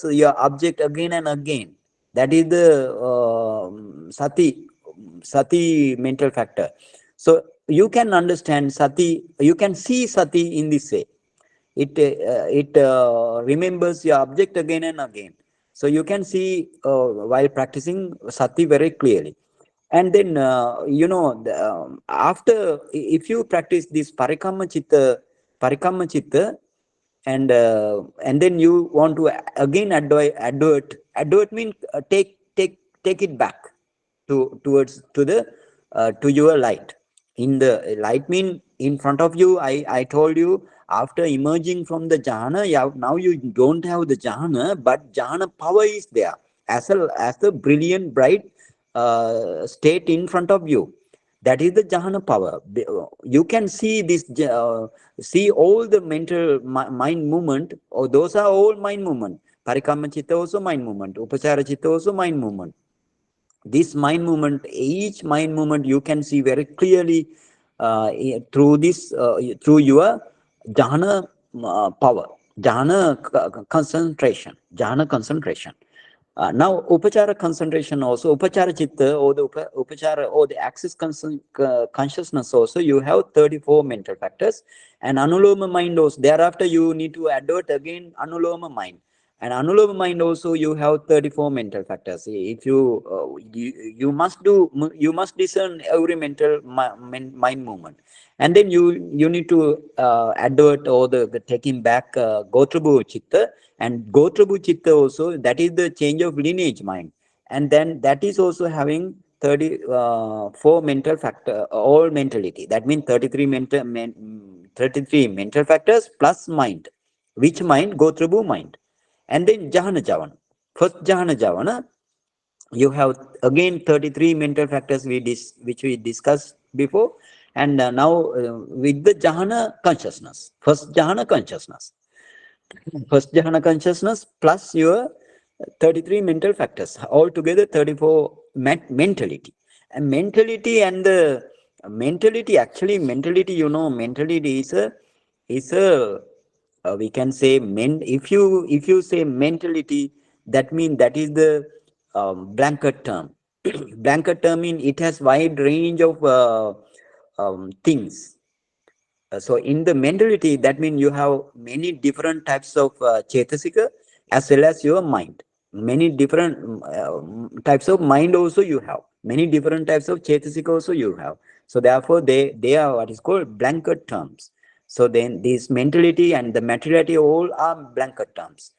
your object again and again. That is the sati mental factor. So you can understand sati. You can see sati in this way. It remembers your object again and again. So you can see while practicing sati very clearly. And then after, if you practice this parikamma chitta, and then you want to again advert mean take it back towards to your light. In the light mean in front of you. I told you, after emerging from the jhana, now you don't have the jhana, but jhana power is there as a brilliant bright state in front of you. That is the jhana power. You can see this, see all the mental mind movement, or those are all mind movement. Parikamma chitta also mind movement, upachara chitta also mind movement. This mind movement, each mind movement you can see very clearly through this, through your jhana power, jhana concentration. Now, upachara concentration also, upachara chitta, or the upachara or the axis consciousness also, you have 34 mental factors, and anuloma mind also. Thereafter, you need to advert again anuloma mind. And anuloma mind also, you have 34 mental factors. If you must discern every mental mind movement, and then you need to advert or the taking back gotrabhu chitta. And gotrabhu chitta also, that is the change of lineage mind, and then that is also having 34 mental factor, all mentality. That means 33 mental factors plus mind. Which mind? Gotrabhu mind. And then jhana javana. First jhana javana, you have again 33 mental factors which we discussed before. And now with the jhana consciousness, first jhana consciousness plus your 33 mental factors, altogether 34 mentality. And mentality, and the mentality, actually mentality, mentality is a we can say if you say mentality, that means that is the blanket term. Blanket term mean it has wide range of things. So in the mentality, that means you have many different types of chetasika, as well as your mind. Many different types of mind also you have. Many different types of chetasika also you have. So therefore, they are what is called blanket terms. So then this mentality and the materiality all are blanket terms.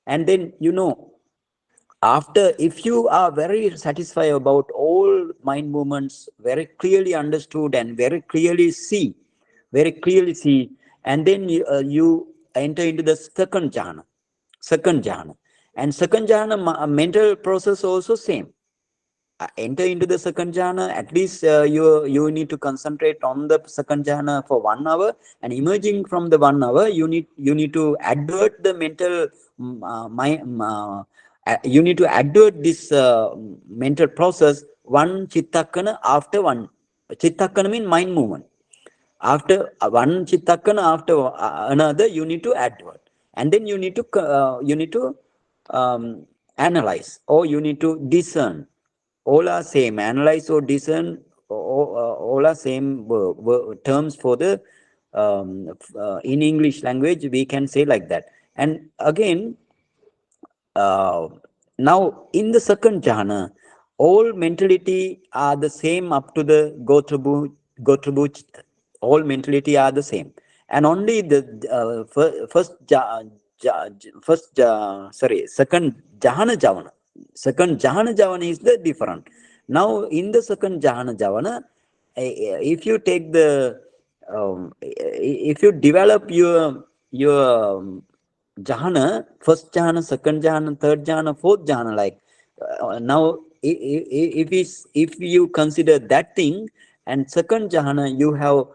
And then after, if you are very satisfied about all mind movements, very clearly understood and very clearly see, and then you enter into the second jhana. And second jhana mental process also same. Enter into the second jhana, at least you need to concentrate on the second jhana for 1 hour, and emerging from the 1 hour, you need to advert the mental you need to advert this mental process, one chittakana after one. Chittakana means mind movement. After one chittakana after another, you need to advert, and then you need to analyze, or you need to discern. All are same. Analyze or discern, all are same terms for the in English language, we can say like that. And again, now in the second jhana, all mentality are the same up to the gotrabhu chitta. All mentality are the same, and only the second jhana javana. Second jhana javana is the different. Now in the second jhana javana, if you take the if you develop your jhana, first jhana, second jhana, third jhana, fourth jhana, like now if you consider that thing, and second jhana, you have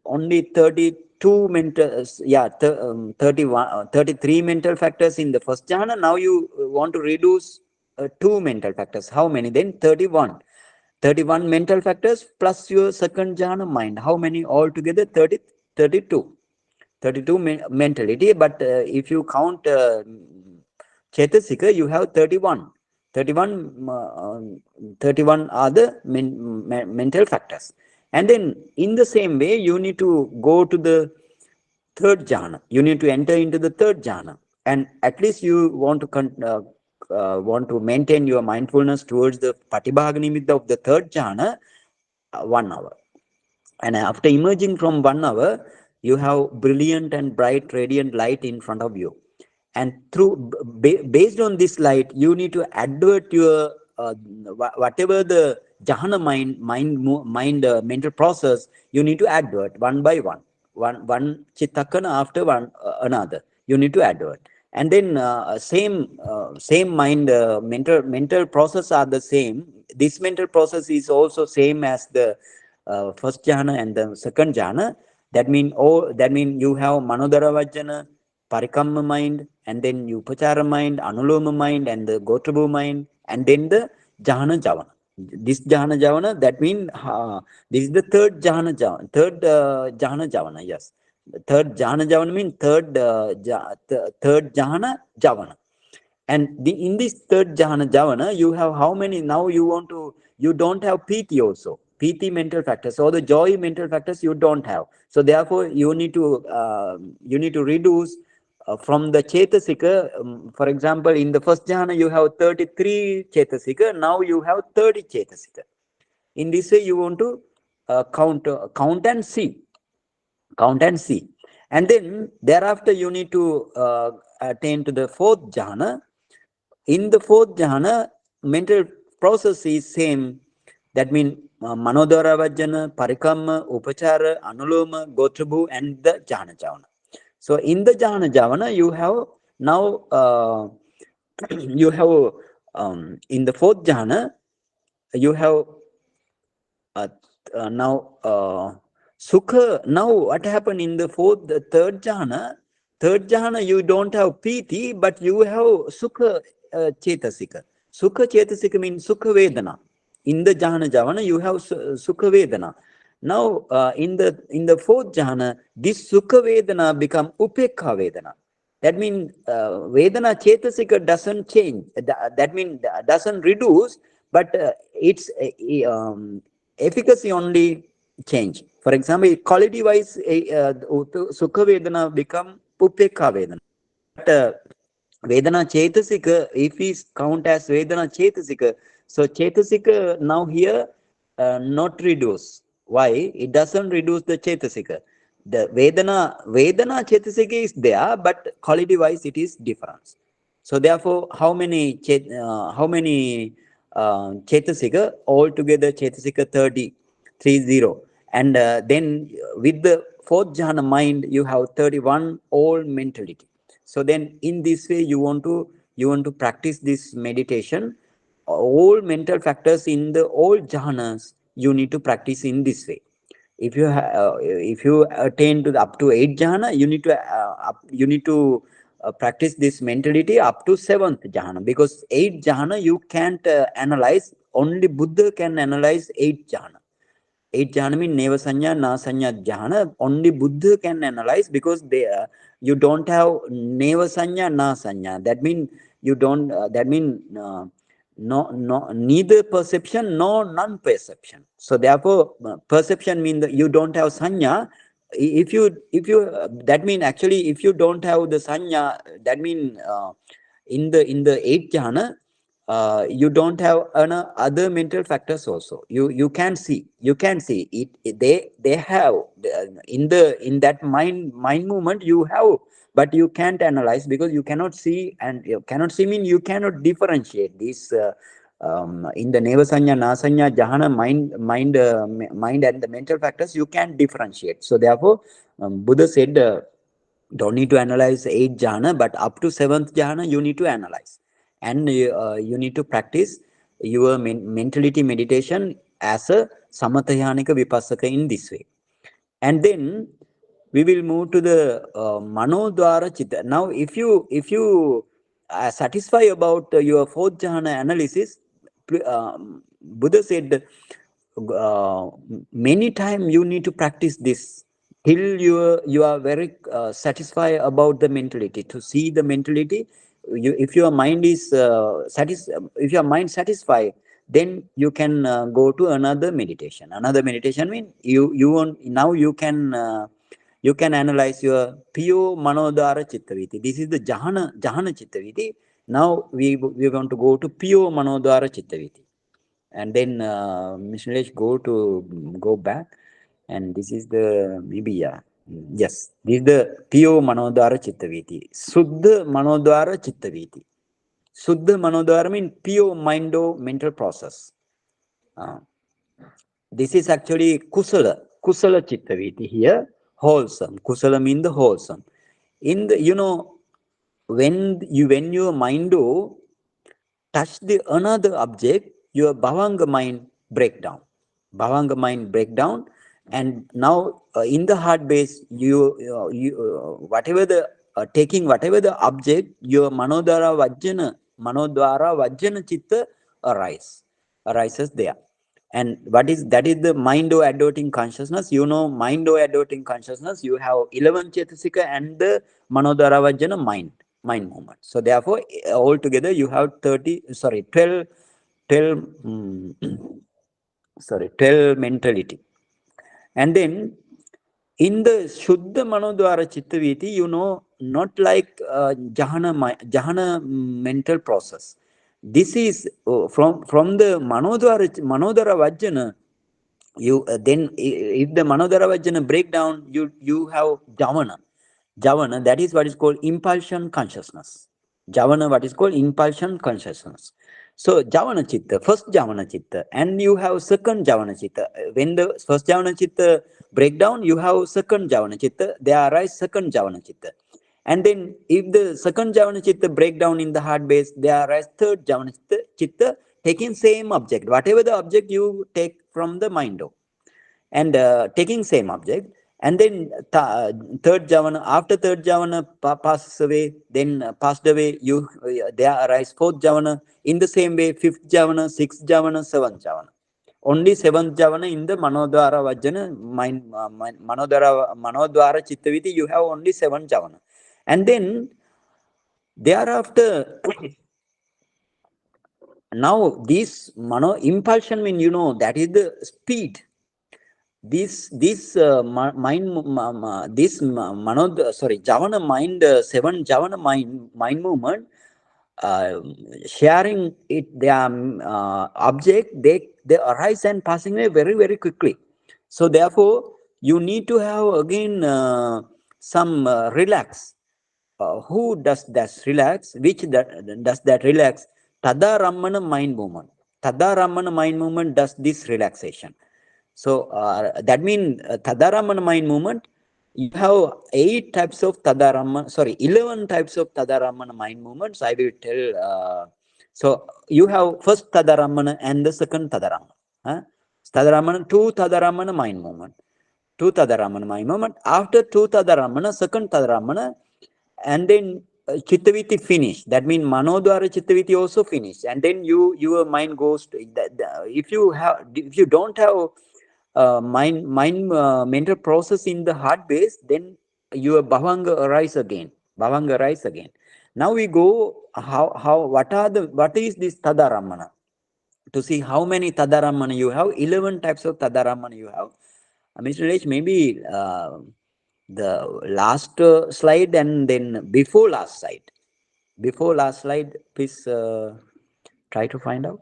only 32 mental, 33 mental factors in the first jhana. Now you want to reduce 2 mental factors. How many then? 31 mental factors plus your second jhana mind. How many altogether? 32 mentality. But if you count chetasika, you have 31 are the mental factors. And then in the same way, you need to go to the third jhana. You need to enter into the third jhana, and at least you want to maintain your mindfulness towards the patibhaga nimitta of the third jhana 1 hour. And after emerging from 1 hour, You have brilliant and bright, radiant light in front of you. And through based on this light, you need to advert your whatever the jhana mind mental process, you need to advert one by one chittakana after one another. You need to advert, and then same mind mental process are the same. This mental process is also same as the first jhana and the second jhana. That mean you have manodara vajjana, parikamma mind, and then upachara mind, anuloma mind, and the gotrabhu mind, and then the jhana javana. This jhana javana, that means this is the third jhana javana. Jhana javana, yes. The third jhana javana means third jhana javana. And in this third jhana javana, you have how many? Now you don't have piti also. Piti mental factors, or the joy mental factors you don't have. So therefore, you need to reduce from the chetasika. For example, in the first jhana, you have 33 chetasika. Now you have 30 chetasika. In this way, you want to count and see. And then thereafter, you need to attain to the fourth jhana. In the fourth jhana, mental process is same. That means manodara vajjana, parikamma, upachara, anuloma, gotrabhu, and the jhana javana. So in the jhana javana, you have now you have in the fourth jhana, you have now sukha. Now what happened in the third jhana? Third jhana, you don't have piti, but you have sukha chetasika. Sukha chetasika means sukha vedana. In the jhana javana, you have sukha vedana. Now in the fourth jhana, this sukha vedana become upekha vedana. That means vedana chetasika doesn't change. That means doesn't reduce, but its efficacy only change. For example, quality wise, sukha vedana become upekha vedana. But vedana chetasika, if we count as vedana chetasika, so chetasika now here not reduce. Why? It doesn't reduce the chetasika. The vedana chetasika is there, but quality wise it is different. So therefore, how many chetasika? Altogether chetasika 30. And then with the fourth jhana mind, you have 31 all mentality. So then in this way, you want to practice this meditation. All mental factors in the all jhanas, you need to practice in this way. If you attain to the up to 8 jhana, you need to practice this mentality up to 7th jhana, because 8 jhana you can't analyze. Only Buddha can analyze 8 jhana. 8 jhana means neva sanya, na sanya jhana. Only Buddha can analyze, because you don't have neva sanya, na sanya. That means you don't. That means neither perception nor non-perception. So therefore, perception means that you don't have sanya. If you that means actually if you don't have the sanya, that means in the 8th jhana, you don't have other mental factors also. You can see it. They have in that mind movement you have, but you can't analyze, because you cannot see, and you cannot see mean you cannot differentiate these in the nevasanya, nasanya, jhana mind and the mental factors. You can differentiate. So therefore, Buddha said, don't need to analyze 8 jhana, but up to 7th jhana you need to analyze. And you need to practice your mentality meditation as a samathayanika vipassaka in this way. And then we will move to the manodwara chitta. Now if you are satisfied about your 4th jhana analysis, Buddha said many times you need to practice this till you are very satisfied about the mentality. To see the mentality, if your mind is if your mind satisfied, then you can go to another meditation. Another meditation means you want, now you can analyze your pure manodara chittaviti. This is the jhana chittaviti. Now we are going to go to pure manodara chittaviti. And then Mr. Nilesh go back, and this is the maybe Yes, this is the pure Manodhara Chittaviti. Suddha Manodhara Chittaviti. Suddha Manodhara means pure mental process. This is actually Kusala Chittaviti here, wholesome. Kusala means the wholesome. In the, when your mind touch the another object, your Bhavanga mind break down. Bhavanga mind break down, and now in the heart base, whatever the taking whatever the object, your Manodhara Vajjana Chitta arises there. And what is that? Is the mind adopting consciousness. Mind adopting consciousness, you have 11 Chetasika and the Manodhara Vajjana mind movement. So therefore, altogether you have 12 12 mentality. And then in the Shuddha Manodhara Chittaviti, not like Jhana mental process. This is from the Manodhara Vajjana. You then if the Manodhara Vajjana break down, you have Javana, that is what is called impulsion consciousness. Javana, what is called impulsion consciousness. So Javana Chitta, first Javana Chitta, and you have second Javana Chitta. When the first Javana Chitta break down, you have second Javana Chitta. There arise second Javana Chitta. And then if the second Javana Chitta break down in the heart base, there arise third Javana Chitta, taking same object, whatever the object you take from the mind, and taking same object. And then third Javana, after third Javana passes away, then passed away, there arise fourth Javana. In the same way, fifth Javana, sixth Javana, seventh Javana. Only seventh Javana in the Manodhara Vajjana, Manodhara Chittaviti, you have only seven Javana. And then thereafter, now this impulsion mean, that is the speed. This mind this Javana mind, seven Javana mind movement, sharing it their object, they arise and passing away very, very quickly. So therefore you need to have again some relax. Who does that relax? Which does that relax? Tadaramana mind movement. Tadaramana mind movement does this relaxation. So that means Tadaramana mind movement, you have 11 types of Tadaramana mind movements. I will tell. So you have first Tadaramana and the second Tadaramana. Tadaramana, two Tadaramana mind movement. Two Tadaramana mind movement. After two Tadaramana, second Tadaramana, and then Chittaviti finish. That means Manodhara Chittaviti also finish. And then your mind goes to, if you don't have mind mental process in the heart base, then your Bhavanga arise again. Now we go what is this Tadaramana? To see how many Tadaramana you have. 11 types of Tadaramana you have. Mr. H, maybe the last slide and then before last slide. Before last slide, please try to find out.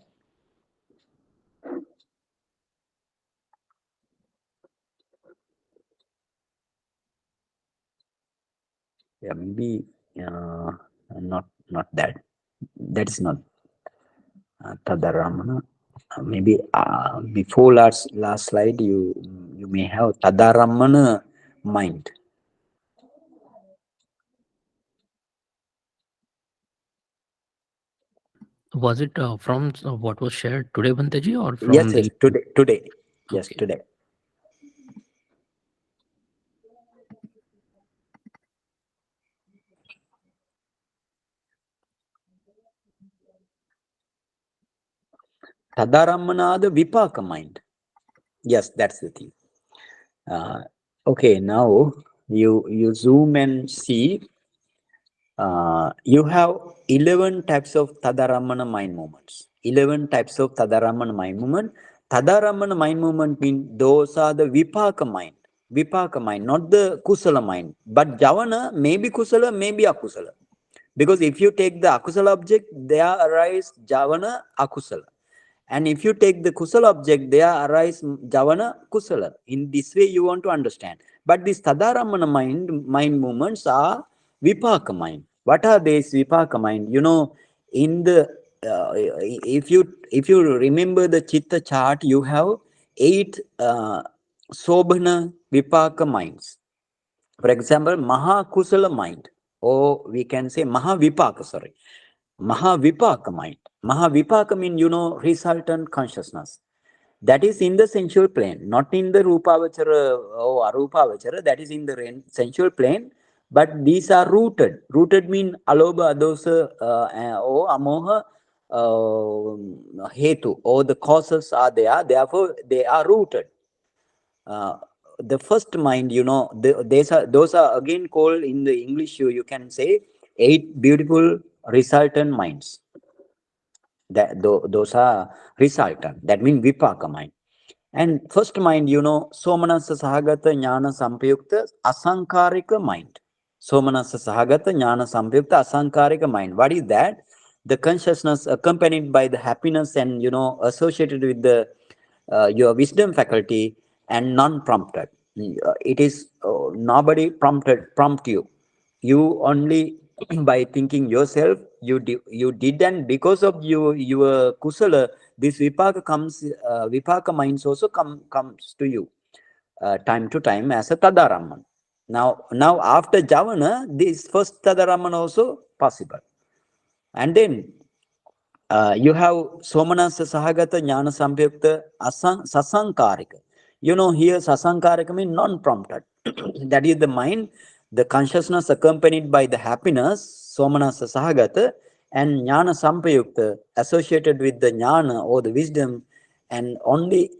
Yeah, maybe not that. That is not Tadaramana. Maybe before last slide, you may have Tadaramana mind. Was it from what was shared today, Bhanteji, or from Yes, today. Yes, Okay. today. Tadaramana, the Vipaka mind. Yes, that's the thing. Okay, now you zoom and see. You have 11 types of Tadaramana mind movements. 11 types of Tadaramana mind movement. Tadaramana mind movement means those are the Vipaka mind. Vipaka mind, not the Kusala mind. But Javana may be Kusala, may be Akusala. Because if you take the Akusala object, there arise Javana, Akusala. And if you take the kusala object, there arise javana kusala. In this way, you want to understand. But these tadaramana mind movements are vipaka mind. What are these vipaka mind? You know, in the if you remember the chitta chart, you have 8 sobhana vipaka minds. For example, Mahakusala mind, or we can say Mahavipaka, sorry. Mahavipaka mind. Mahavipaka means, you know, resultant consciousness. That is in the sensual plane, not in the Rupavachara or Arupavachara, that is in the sensual plane. But these are rooted. Rooted means Alobha, Adosa, or Amoha, Hetu, or the causes are there, therefore they are rooted. The first mind, you know, those are again called in the English, you can say 8 beautiful resultant minds. Those are resultant. That means vipaka mind. And first mind, you know, somanasa sahagata jnana sampayukta asankarika mind. Somanasa sahagata jnana sampayukta asankarika mind. What is that? The consciousness accompanied by the happiness and, you know, associated with the your wisdom faculty and non-prompted. It is nobody prompt you. You only by thinking yourself, you did, and because of your kusala, this vipaka minds also comes to you time to time as a tadaraman. Now after javana, this first tadaraman also possible. And then you have somanasa sahagata jnana sampyukta sasankarika. You know, here sasankarika means non-prompted. That is the mind, the consciousness accompanied by the happiness, somanasa sahagata, and jnana sampayukta, associated with the jnana or the wisdom, and only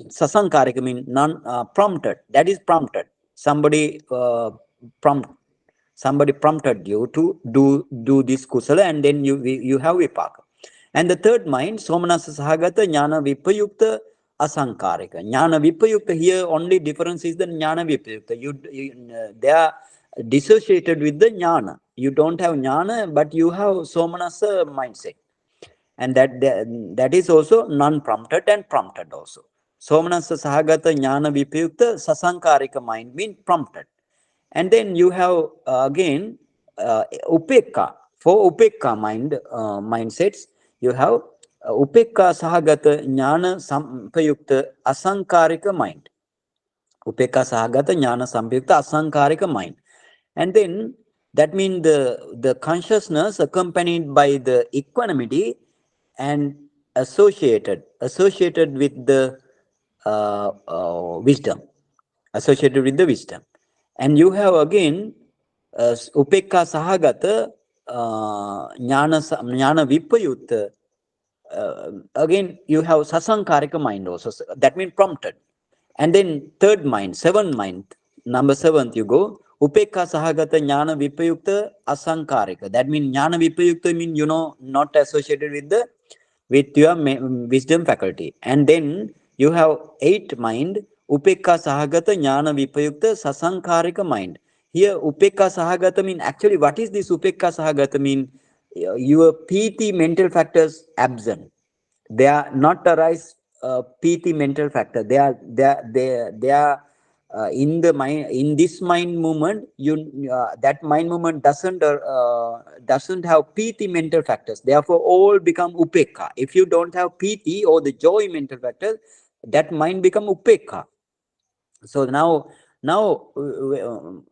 sasankarika means non-prompted. That is prompted. Somebody prompted you to do this kusala, and then you have vipaka. And the third mind, somanasa sahagata jnana vipayukta asankarika. Jnana vipayukta, here only difference is the jnana vipayukta. They are dissociated with the jnana. You don't have jnana, but you have somanasa mindset. And that is also non-prompted and prompted also. Somanasa sahagata jnana vipayukta sasankarika mind means prompted. And then you have again upekka. For upekka mindsets, you have upekka sahagata jnana sampayukta asankarika mind. Upekka sahagata jnana sampayukta asankarika mind. And then that means the consciousness accompanied by the equanimity and associated with the wisdom. Associated with the wisdom. And you have again upekka sahagata jnana vipayutta. Again you have sasankarika mind also. That means prompted. And then third mind, seventh mind, number 7th you go. Upekka sahagata jnana vipayukta asankarika. That means jnana vipayukta means, you know, not associated with your wisdom faculty. And then you have 8th mind, upekka sahagata jnana vipayukta sasankarika mind. Here upekka sahagata mean, actually what is this upekka sahagata mean? Your PT mental factors absent. They are not arise PT mental factor. They are in the mind, in this mind movement. That mind movement doesn't have PT mental factors. Therefore, all become upekka. If you don't have PT or the joy mental factors, that mind become upekka. So now,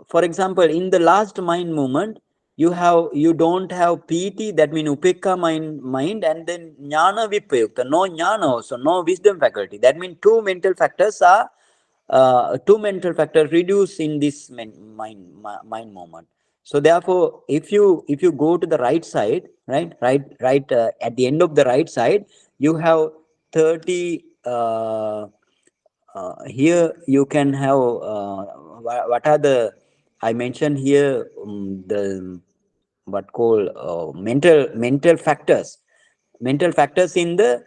for example, in the last mind movement, you don't have PT, that means upekka mind, and then jnana vipayukta, no jnana also, no wisdom faculty. That means two mental factors reduce in this mind moment. So therefore, if you go to the right side, right at the end of the right side, you have 30. Here you can have what are the, I mentioned here, the what called mental factors in the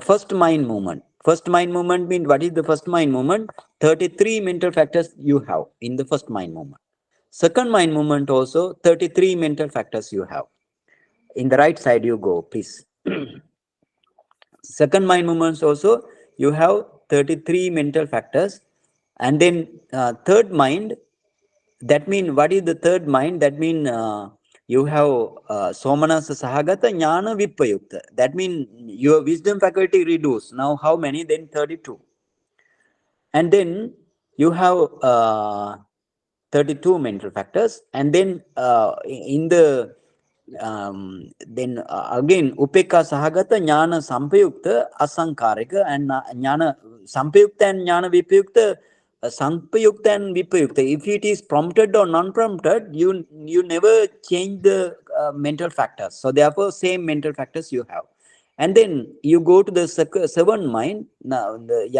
first mind movement. First mind movement means, what is the first mind movement? 33 mental factors you have in the first mind movement. Second mind movement also 33 mental factors you have. In the right side you go, please. Second mind movements also, you have 33 mental factors. And then third mind, that means what is the third mind? That means you have Somanasa Sahagata Jnana Vipayukta. That means your wisdom faculty reduced. Now how many? Then 32. And then you have 32 mental factors. And then in the then again Upeka Sahagata Jnana Sampayukta Asankarika, and Jnana Sampayukta and Jnana Vipayukta. Sampayukta and Vipayukta, if it is prompted or non-prompted, you never change the mental factors. So therefore, same mental factors you have. And then you go to the seventh mind,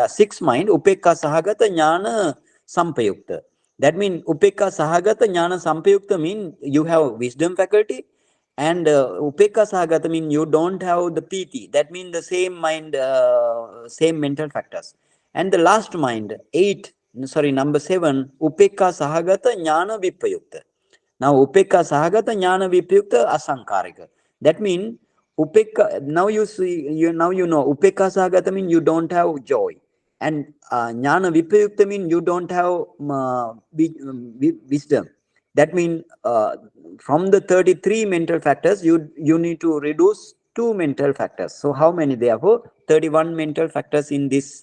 sixth mind, Upekka Sahagata Jnana Sampayukta. That means Upekka Sahagata Jnana Sampayukta means you have wisdom faculty, and Upekka Sahagata means you don't have the piti. That means the same mind, same mental factors. And the last mind, number 7, Upekka Sahagata Jnana Vipayukta. Now, Upekka Sahagata Jnana Vipayukta Asankarika. That means, Upekka, now you know, Upekka Sahagata means you don't have joy. And Jnana Vipayukta means you don't have wisdom. That means, from the 33 mental factors, you need to reduce 2 mental factors. So, how many? Therefore, 31 mental factors in these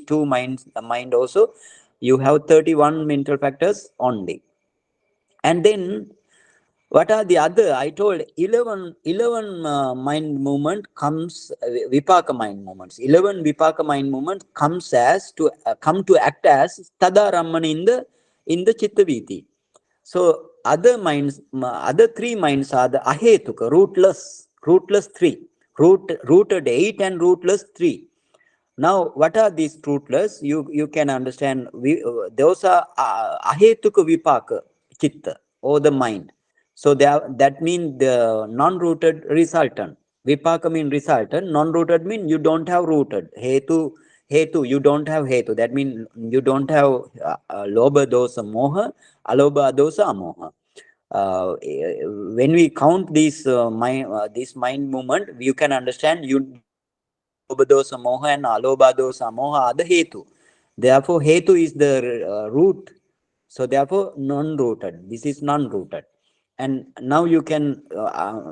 two minds. Mind also, you have 31 mental factors only. And then what are the other? I told 11 mind movement comes, vipaka mind movements. 11 vipaka mind movement comes as to come to act as tadaramana in the chitta viti. So other minds, other 3 minds are the ahetuka, rootless 3, rooted 8 and rootless 3. Now, what are these rootless? You can understand. Those are ahetuka vipaka chitta, or the mind. So that means the non-rooted resultant. Vipaka means resultant. Non-rooted means you don't have rooted. Hetu, you don't have hetu. That means you don't have lobha dosa moha, alobha dosa amoha. When we count this mind movement, you can understand you lobha dosa moha and alobha dosa moha are the hetu. Therefore, hetu is the root. So therefore, non-rooted. This is non-rooted. And now you can,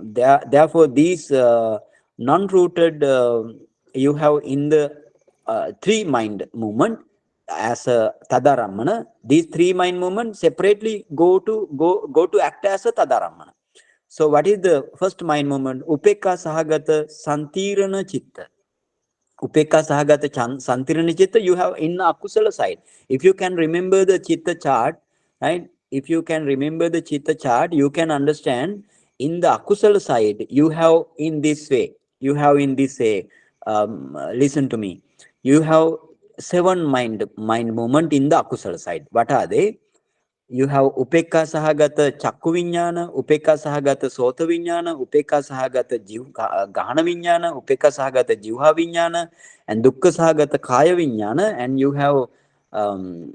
therefore, these non-rooted you have in the 3 mind movement as a tadaramana. These 3 mind movements separately go to act as a tadaramana. So what is the first mind movement? Upekka Sahagata Santirana Chitta. Upekka Sahagata Santirana Chitta, you have in the akusala side. If you can remember the chitta chart, right? If you can remember the chitta chart, you can understand in the akusala side, you have in this way. You have in this way, listen to me. You have 7 mind movement in the akusala side. What are they? You have Upekka Sahagata Chakku Vinyana, Upekka Sahagata Sota Vinyana, Upekka Sahagata Gahana Vinyana, Upekka Sahagata Jivha Vinyana, and Dukkha Sahagata Kaya Vinyana. And you have,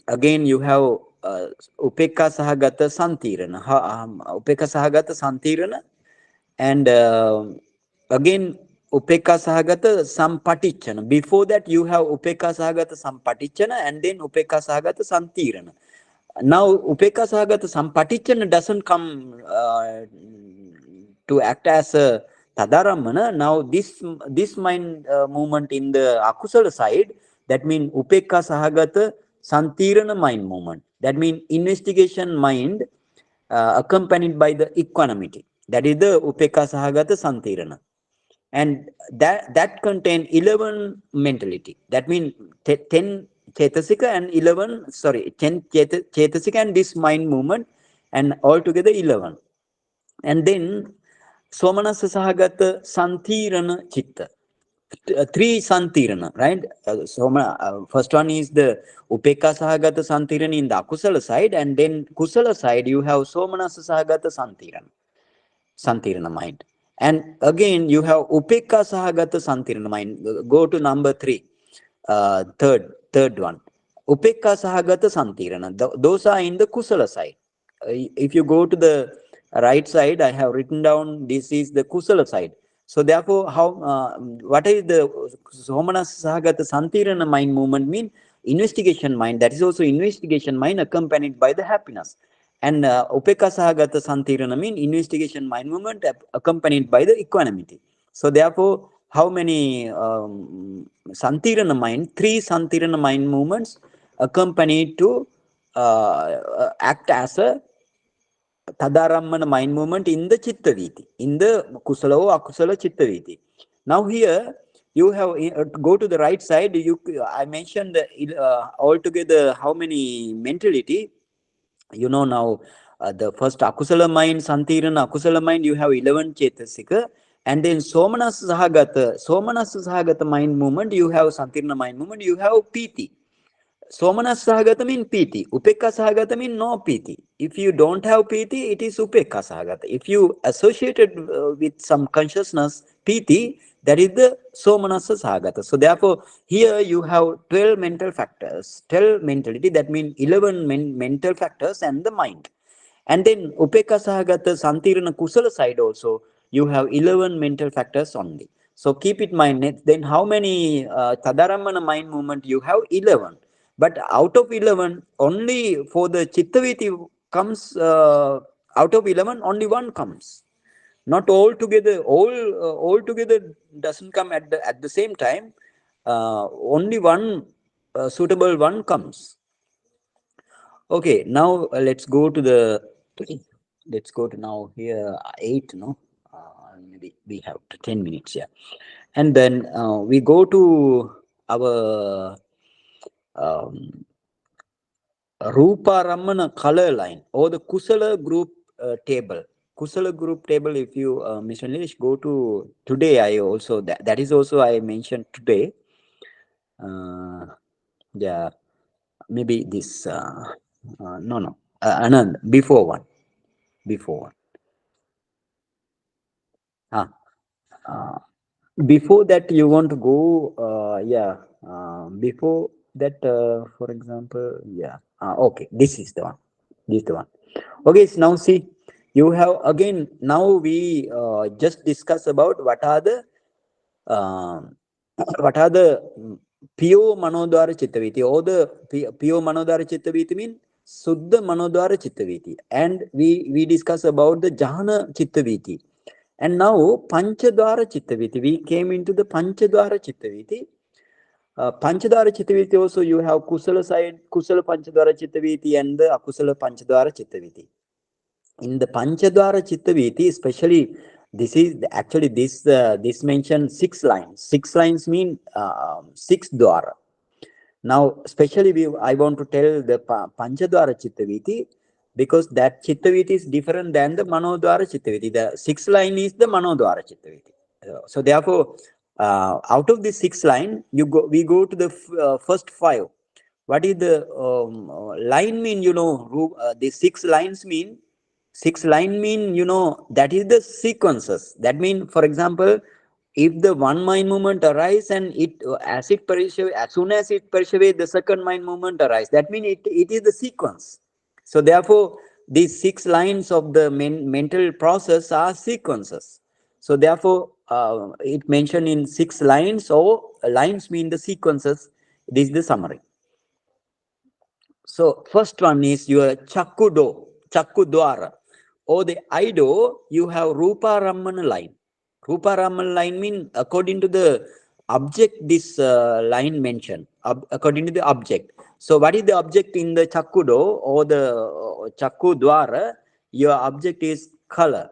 again, you have Upekka Sahagata Santirana, Upekka Sahagata Santirana, and again, Upekka Sahagata Sampatichana. Before that, you have Upekka Sahagata Sampatichana, and then Upekka Sahagata Santirana. Now, Upekka Sahagata Sampatichana doesn't come to act as a tadaramana. Now, this mind movement in the akusala side, that means Upekka Sahagata Santirana mind movement. That means investigation mind accompanied by the equanimity. That is the Upekka Sahagata Santirana. And that contain 11 mentality. That means 10 Chetasika and 10 Chetasika and this mind movement, and altogether 11. And then Somanasa Sahagata Santirana Chitta. 3 Santirana, right? First one is the Upekka Sahagata Santirana in the Akusala side, and then Kusala side you have Somanasa Sahagata Santirana mind. And again, you have Upekka Sahagata Santirana mind. Go to number 3, third one. Upekka Sahagata Santirana. Those are in the Kusala side. If you go to the right side, I have written down this is the Kusala side. So therefore, what is the Somanasa Sahagata Santirana mind movement mean? Investigation mind. That is also investigation mind accompanied by the happiness. And Upeka Sahagata Santirana mean investigation mind movement accompanied by the equanimity. So therefore, how many Santirana mind? 3 Santirana mind movements accompanied to act as a Tadarammana mind movement in the Chitta Viti, in the Kusala or Akusala Chitta Viti. Now here you have go to the right side. I mentioned altogether how many mentality. You know now the first Akusala mind, Santirana Akusala mind. You have 11 Chetasika, and then Somanasa Sahagata mind movement. You have Santirana mind movement. You have Piti. Somanas Sahagata means Piti. Upekka Sahagata means no Piti. If you don't have Piti, it is Upekka Sahagata. If you associated with some consciousness, Piti, that is the Somanasa Sahagata. So therefore, here you have 12 mental factors, 12 mentality, that means 11 mental factors and the mind. And then Upekka Sahagata Santirana Kusala side also, you have 11 mental factors only. So keep it in mind. Then how many Tadaramana mind movement you have? 11. But out of 11, only for the Chittaviti comes, out of 11, only one comes. Not all together, all together doesn't come at the same time. Only one suitable one comes. Okay, now let's go to now here 8, no? Maybe we have 10 minutes, yeah. And then we go to our Rupa Ramana color line or the Kusala group table. Kusala group table, if you, Mr. Nilesh, go to today, I also, that is also I mentioned today. Yeah, maybe this, no, Anand, before one. Before that, you want to go, before that, for example, okay, this is the one. Okay, so now see, you have again, now we just discuss about what are the pure Manodwara Chittaviti, or the pure Manodwara Chittaviti mean Suddha Manodwara Chittaviti, and we discuss about the Jhana Chittaviti. And now Panchadwara Chittaviti, we came into the Panchadwara Chittaviti. Panchadwara Chittaviti also you have Kusala side, Kusala Panchadwara Chittaviti and the Akusala Panchadwara Chittaviti. In the Panchadwara Chittaviti, especially this is actually this mentioned 6 lines. 6 lines mean 6 dwara. Now, especially I want to tell the Panchadwara Chittaviti, because that Chittaviti is different than the Manodwara Chittaviti. The 6th line is the Manodwara Chittaviti. So therefore, out of the 6 line, we go to the first 5. What is the line mean? You know, the 6 lines mean. 6 line mean, you know, that is the sequences. That mean, for example, if the one mind movement arise and as soon as it perceives, the second mind movement arise. That means it is the sequence. So therefore, these 6 lines of the mental process are sequences. So therefore, it mentioned in 6 lines, or lines mean the sequences. This is the summary. So first one is your Chakkudwara, or the Ido, you have Rupa Ramana line. Rupa Ramana line means according to the object this line mentioned, according to the object. So what is the object in the Chakkudo or the Chakkudwara? Your object is color.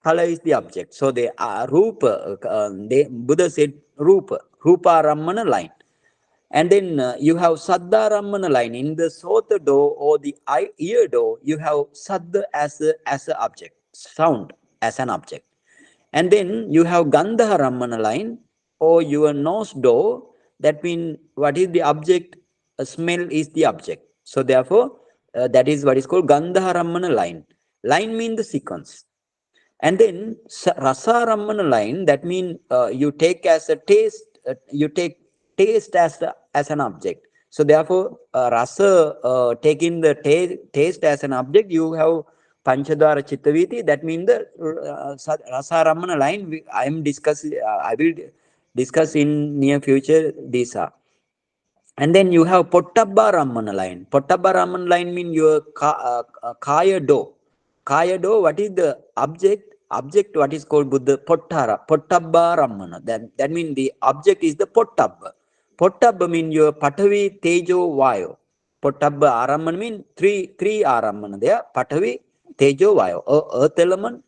Color is the object. So the Rupa, Buddha said Rupa Ramana line. And then you have Saddha Ramana line. In the Sota do or the ear do, you have Saddha as an object, sound as an object. And then you have Gandha Ramana line, or your nose do. That means what is the object? A smell is the object. So therefore, that is what is called Gandha Ramana line. Line means the sequence. And then Rasa Ramana line, that means you take as a taste, you take taste as an object. So therefore, rasa taking the taste as an object, you have Panchadwara Chittaviti, that means the Rasaramana line. I am discussing. I will discuss in near future. These are. And then you have Pottabba Ramana line. Pottabba Ramana line means your Kaya Do. Kaya Do, what is the object? Object, what is called Buddha? Pottabba Ramana. That means the object is the Pottabba. Pottabba means your Patavi, Tejo, Vayo. Pottabba Aramana means three Aramana there. Patavi, Tejo, Vayo. Earth element,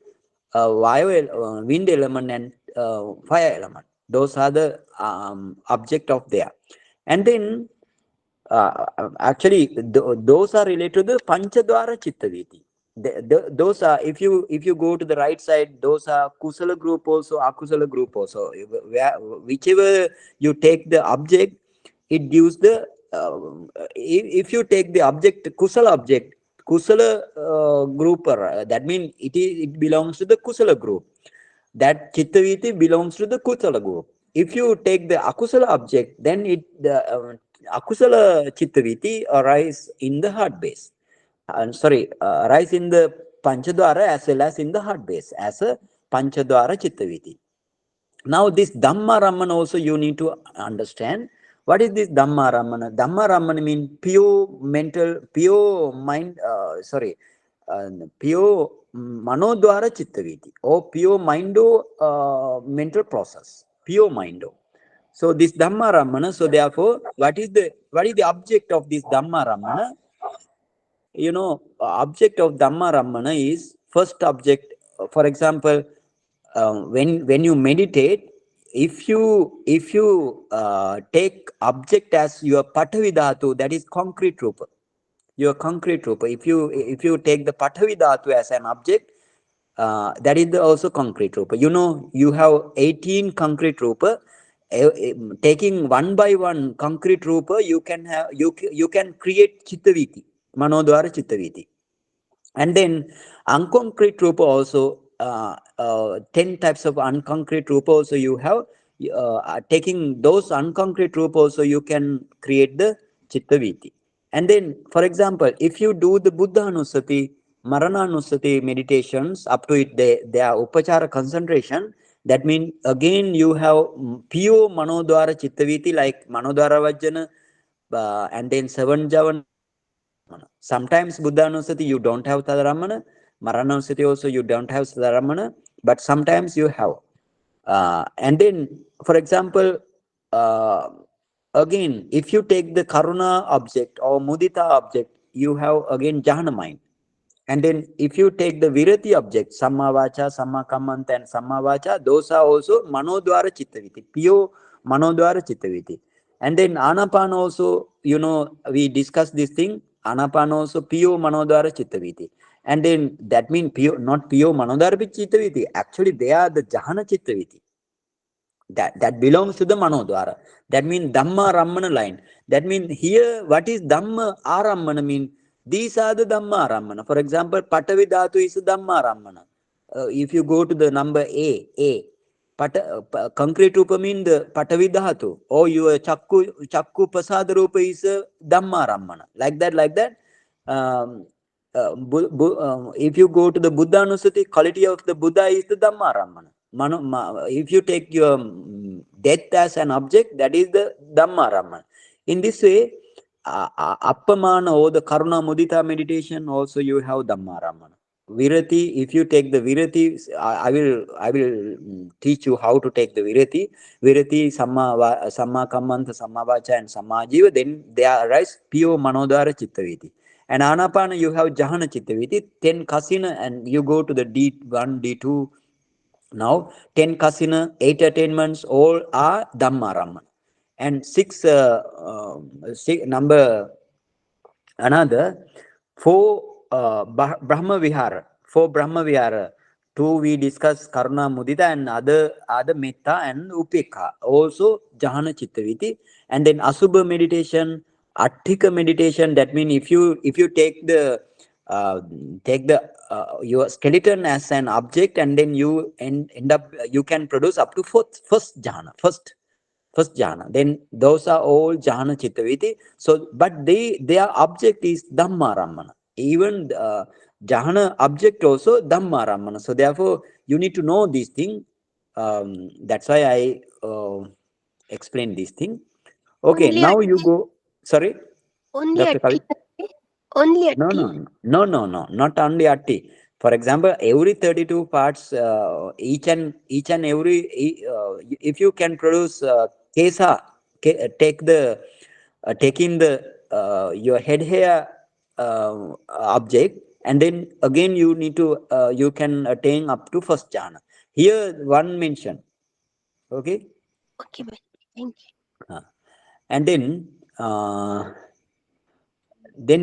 Vayo, wind element, and fire element. Those are the object of there. And then actually those are related to the Panchadwara Chittaviti. Those are, if you go to the right side, those are Kusala group also, Akusala group also. Whichever you take the object, it gives the if you take the object, Kusala object, Kusala group, that means it belongs to the Kusala group. That Chittaviti belongs to the Kusala group. If you take the Akusala object, then the Akusala Chittaviti arise in the heart base. Arise in the Panchadwara as well as in the heart base as a Panchadwara Chittaviti. Now this Dhamma Ramana also you need to understand. What is this Dhamma Ramana? Dhamma Ramana means pure mental, pure mind, pure Manodwara Chittaviti, or pure mindo mental process, pure mindo. So this Dhamma Ramana, so therefore, what is the object of this Dhamma Ramana? You know, object of Dhamma Ramana is first object. For example, when you meditate, if you take object as your Patavi Dhatu, that is concrete rupa. Your concrete rupa. If you take the Patavi Dhatu as an object, that is also concrete rupa. You know, you have 18 concrete rupa. Taking one by one concrete rupa, you can have you can create Chittaviti, Manodwara Chittaviti. And then unconcrete rupa also, 10 types of unconcrete rupa also you have. Taking those unconcrete rupa also you can create the Chittaviti. And then, for example, if you do the Buddha Anusati, Marana Anusati meditations, up to it they are Upachara concentration. That means again you have pure Manodwara Chittaviti like Manodwara Vajjana, and then 7 Javan. Sometimes Buddha Anusati you don't have Tadaramana, Marana Anusati also you don't have Tadaramana, but sometimes you have. And then, for example, again, if you take the Karuna object or Mudita object, you have again Jhana mind. And then if you take the Virati object, Samma Vacha, Samma Kammanta, and Samma Vacha, those are also Manodwara Chittaviti, pure Manodwara Chittaviti. And then Anapana also, you know, we discussed this thing, Anapana also pure Manodwara Chittaviti. And then that means pure, not pure Manodwara Chittaviti, actually they are the Jhana Chittaviti. That belongs to the Manodwara. That means Dhamma Ramana line. That means here, what is Dhamma Aramana mean? These are the Dhamma Aramana. For example, Patavi Dhatu is Dhamma Aramana. If you go to the number A, concrete rupa means the Patavi Dhatu, or your Chakku Pasada rupa is Dhamma Aramana. Like that. If you go to the Buddha Anusati, quality of the Buddha is the Dhamma Aramana. If you take your death as an object, that is the Dhamma Ramana. In this way, Appamana or the Karuna Mudita meditation, also you have Dhamma Ramana. Virati, if you take the Virati, I will teach you how to take the Virati. Virati, Samma Kammanta, Samma Vacha, and Samma Jiva, then they arise pure Manodwara Chittaviti. And Anapana, you have Jhana Chittaviti, 10 Kasina, and you go to the D1, D2. Now, 10 kasina, 8 attainments, all are Dhamma Ramana. And 6 number, another 4 Brahma Vihara. 4 Brahma Vihara. 2 we discuss Karuna Mudita, and other Metta and Upekha. Also Jhana Chittaviti. And then Asubha meditation, Atthakatha meditation. That means if you take the your skeleton as an object, and then you end up, you can produce up to first jhana, first jhana. Then those are all jhana Chittaviti. So, but their object is Dhamma Ramana. Even jhana object also Dhamma Ramana. So therefore, you need to know these things. That's why I explain this thing. Okay, Only now at you go. Sorry, only Dr. at Kavi. only at No, not only Atti. For example, every 32 parts, each and every, if you can produce kesa, taking the your head hair object, and then again you need to you can attain up to first jhana. Here one mention, okay, Okay, thank you. and then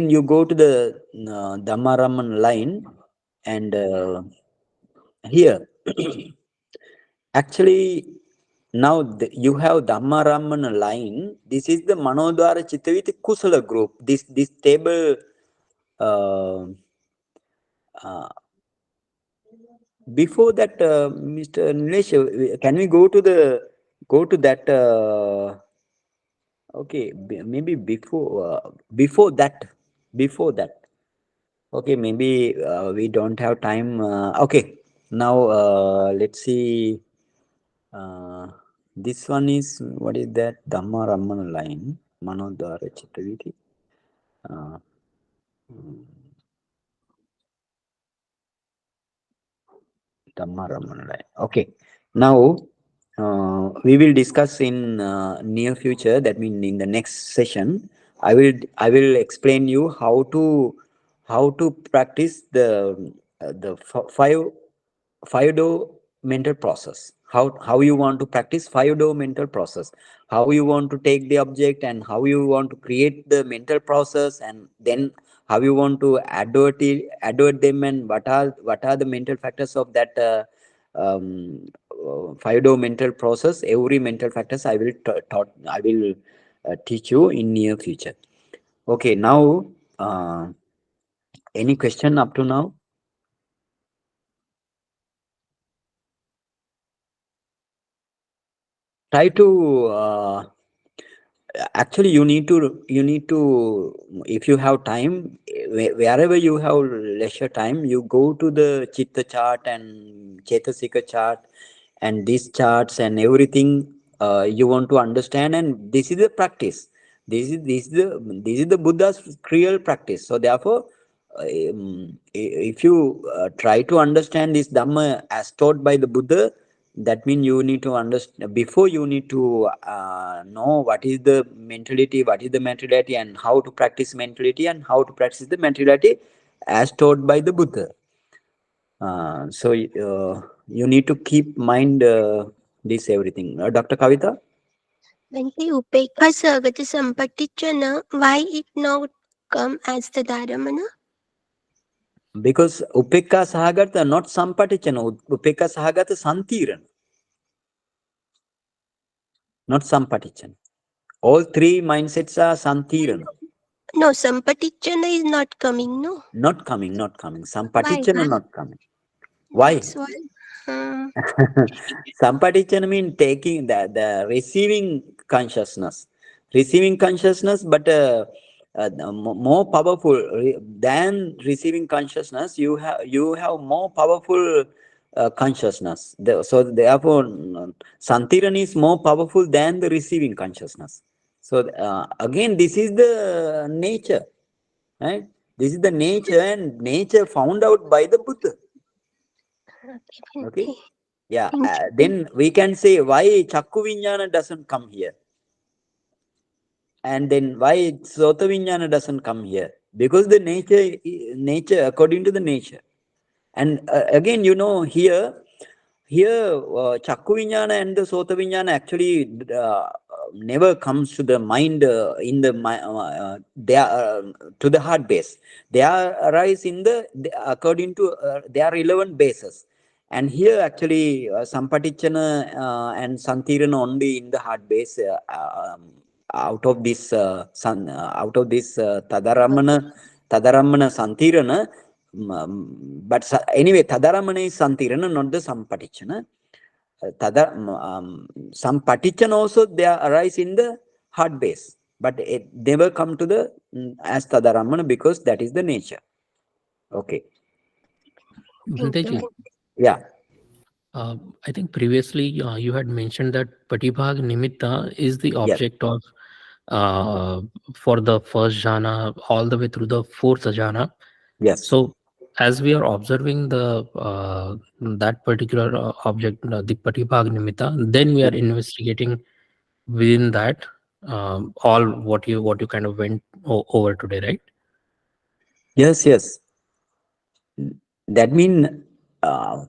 you go to the Dhammaraman line, and here actually now you have Dhammaraman line. This is the Manodwara Chittaviti Kusala group. This table. Uh, uh, Before that, Mr. Nilesh, can we go to that? Okay, maybe before that. Okay, maybe we don't have time. Okay, now let's see. This one is, what is that? Dhamma Ramana line. Manodhara Chittaviti. Uh, Dhamma Ramana line. Okay, now we will discuss in near future. That means in the next session, I will explain you how to practice the five door mental process. How you want to practice five door mental process, how you want to take the object, and how you want to create the mental process, and then how you want to advert them, and what are the mental factors of that five door mental process. Every mental factors I will teach you in near future. Okay, now any question up to now? Try to actually you need to, if you have time, wherever you have leisure time, you go to the chitta chart and chetasika chart and these charts and everything. You want to understand, and this is the practice. This is the Buddha's real practice. So therefore, if you try to understand this Dhamma as taught by the Buddha, that means you need to understand, before you need to know what is the mentality, what is the mentality, and how to practice mentality, and how to practice the mentality as taught by the Buddha. So you need to keep mind this everything. Dr. Kavita? Bhante, upekha sagata sampattichana, why it not come as the dharamana? Because upekka sahagata, not sampatichana, upekka sahagata santirana, not sampatichana. All three mindsets are santirana. No, sampattichana is not coming, no? Not coming. Why? Sampatichana not coming. Why? That's why. Sampatichana means taking the receiving consciousness. Receiving consciousness, but more powerful than receiving consciousness. You have more powerful consciousness. So therefore, Santiran is more powerful than the receiving consciousness. So again, this is the nature, right? This is the nature, and nature found out by the Buddha. Okay. Yeah. Then we can say why Chakku Vijnana doesn't come here, and then why Sota Vijnana doesn't come here, because the nature according to the nature. And again, here Chakku Vijnana and the Sota Vijnana actually never comes to the mind in the they are to the heart base. They are arise in according to their relevant bases. And here actually Sampatichana and Santirana only in the heart base. Out of this Tadaramana Santirana. But anyway, Tadaramana is Santirana, not the Sampatichana. Sampatichana also they arise in the heart base, but it never come to the as Tadaramana, because that is the nature. Okay. Bhanteji, Yeah. I think previously you had mentioned that Patibhag Nimitta is the Yes. object of for the first jhana all the way through the fourth jhana. Yes. So as we are observing the that particular object, the Patibhag Nimitta, then we are investigating within that all what you kind of went over today, right? Yes. Yes. That means,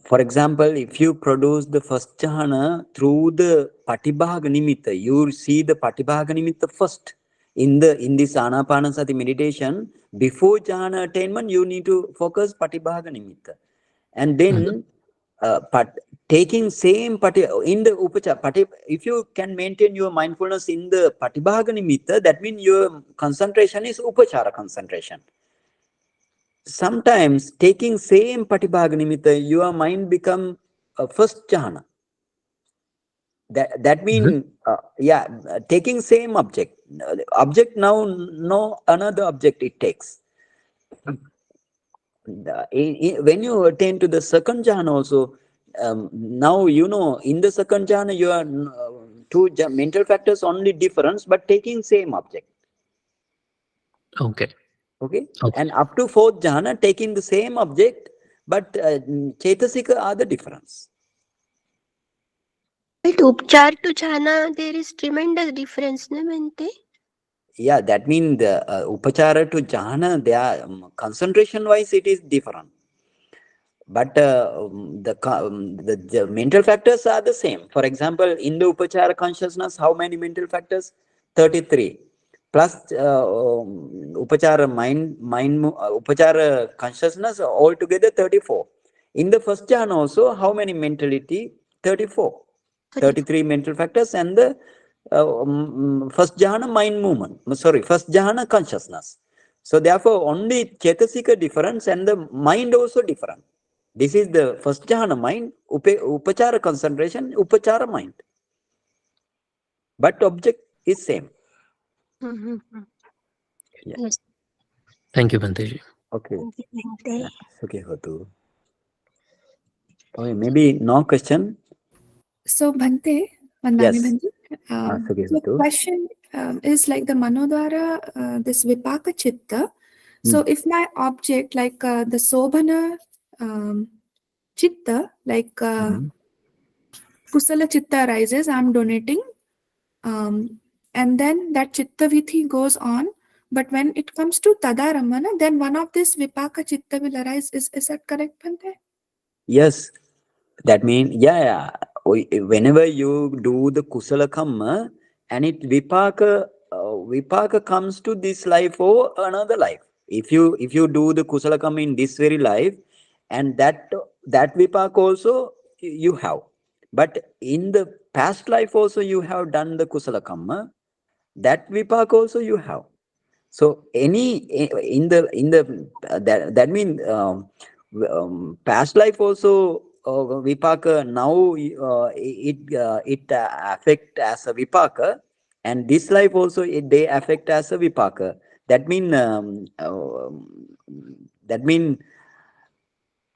for example, if you produce the first jhana through the Patibhaga Nimitta, you see the Patibhaga Nimitta first. In this Anapanasati meditation, before jhana attainment, you need to focus Patibhaga Nimitta. And then taking same in the upachara, if you can maintain your mindfulness in the Patibhaga Nimitta, that means your concentration is upachara concentration. Sometimes taking same Patibhaga Nimitta, your mind become first jhana. That means, taking same object. Object now, no another object it takes. When you attain to the second jhana also, now in the second jhana, you are two mental factors only difference, but taking same object. Okay. Okay. And up to fourth jhana, taking the same object, but Chetasika are the difference. But upchar to jhana, there is tremendous difference, no, Bhante? Yeah, that means the upachara to jhana, they are concentration wise, it is different. But the mental factors are the same. For example, in the upachara consciousness, how many mental factors? 33. Plus upachara upachara consciousness altogether 34. In the first jhana also, how many mentality? 34. 33 mental factors and the first jhana mind movement. First jhana consciousness. So therefore, only Chetasika difference and the mind also different. This is the first jhana mind, upachara concentration, upachara mind. But object is same. Mm-hmm. Yeah. Yes. Thank you, Bhanteji. Okay. Thank you, Bhante. Okay, Hotu. Okay, maybe no question. So Bhante, Vandami Yes. Bhante, Okay, so Hotu. question is like the Manodhara, this Vipaka Chitta. So if my object like the Sobhana Chitta, like Kusala Chitta arises, I'm donating, and then that Chitta Vithi goes on. But when it comes to Tadaramana, then one of this Vipaka Chitta will arise. Is that correct, Bhante? Yes. That means, whenever you do the kusala kamma and it vipaka comes to this life or another life. If you do the kusala kamma in this very life, and that vipaka also you have. But in the past life also you have done the kusala kamma, that vipaka also you have. So that means past life also vipaka now it affect as a vipaka, and this life also they affect as a vipaka. That mean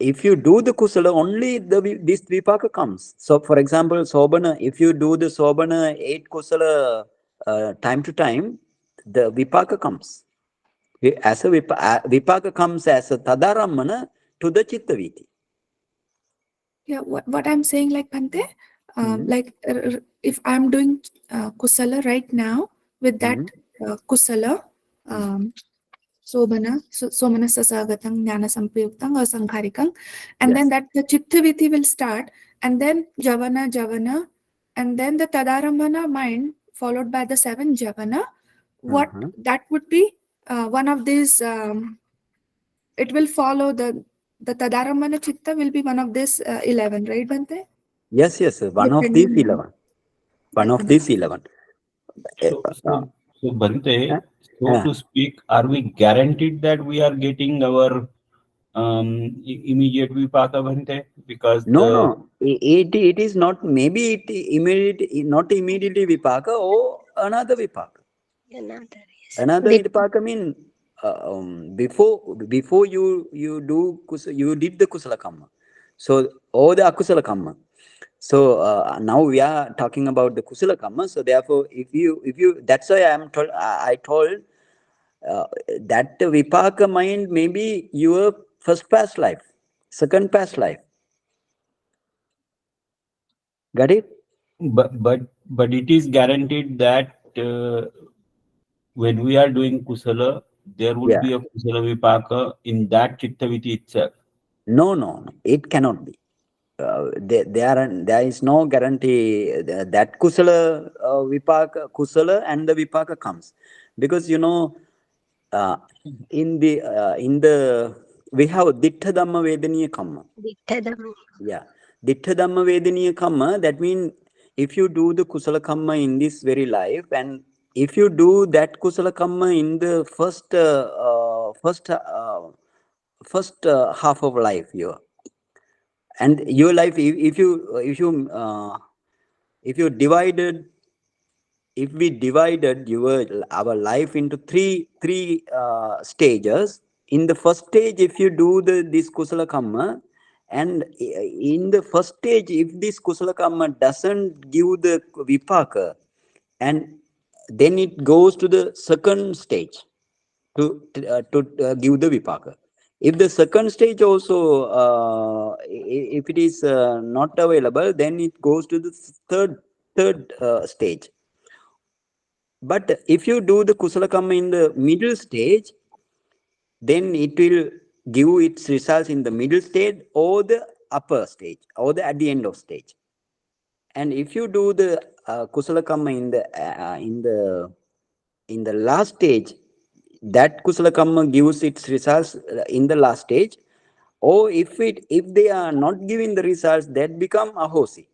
if you do the kusala, only this vipaka comes. So for example, sobhana, if you do the sobhana 8 kusala time to time, the vipaka comes. As a vipaka comes as a tadaramana to the chittaviti. Yeah, what I'm saying, like Bhante, like if I'm doing kusala right now with that kusala, Sobhana, Somana Sasagatam, Jnana Sampayuktang, or Sankharikang, and then that the Chittaviti will start, and then Javana, and then the Tadaramana mind, followed by the 7 Javana. What that would be one of these, it will follow the Tadaramana Chitta will be one of this 11, right, Bhante? Yes, one of these 11. One of these 11. So Bhante, so to speak, are we guaranteed that we are getting our immediate vipaka, Bhante? Because no, it is not. Maybe it not immediately vipaka or another vipaka. Another vipaka mean before you do you did the kusala karma, so or the akusala karma. So now we are talking about the kusala karma. So therefore, if you that's why I told that the vipaka mind may be your first past life, second past life. Got it? But it is guaranteed that when we are doing kusala, there would be a kusala vipaka in that chittaviti itself. No, it cannot be. There is no guarantee that kusala vipaka kusala and the vipaka comes, because in the we have dittha dhamma vedaniya karma. Yeah, dittha dhamma vedaniya karma. That means if you do the kusala karma in this very life, and if you do that kusala karma in the first half of life, your life, if we divided our life into three stages. In the first stage, if you do this kusala karma, and in the first stage, if this kusala karma doesn't give the vipaka, and then it goes to the second stage to give the vipaka. If the second stage also, if it is not available, then it goes to the third stage. But if you do the kusala karma in the middle stage, then it will give its results in the middle stage or the upper stage or at the end of stage. And if you do the kusala karma in the last stage, that kusala karma gives its results in the last stage. Or if they are not giving the results, that become ahosi.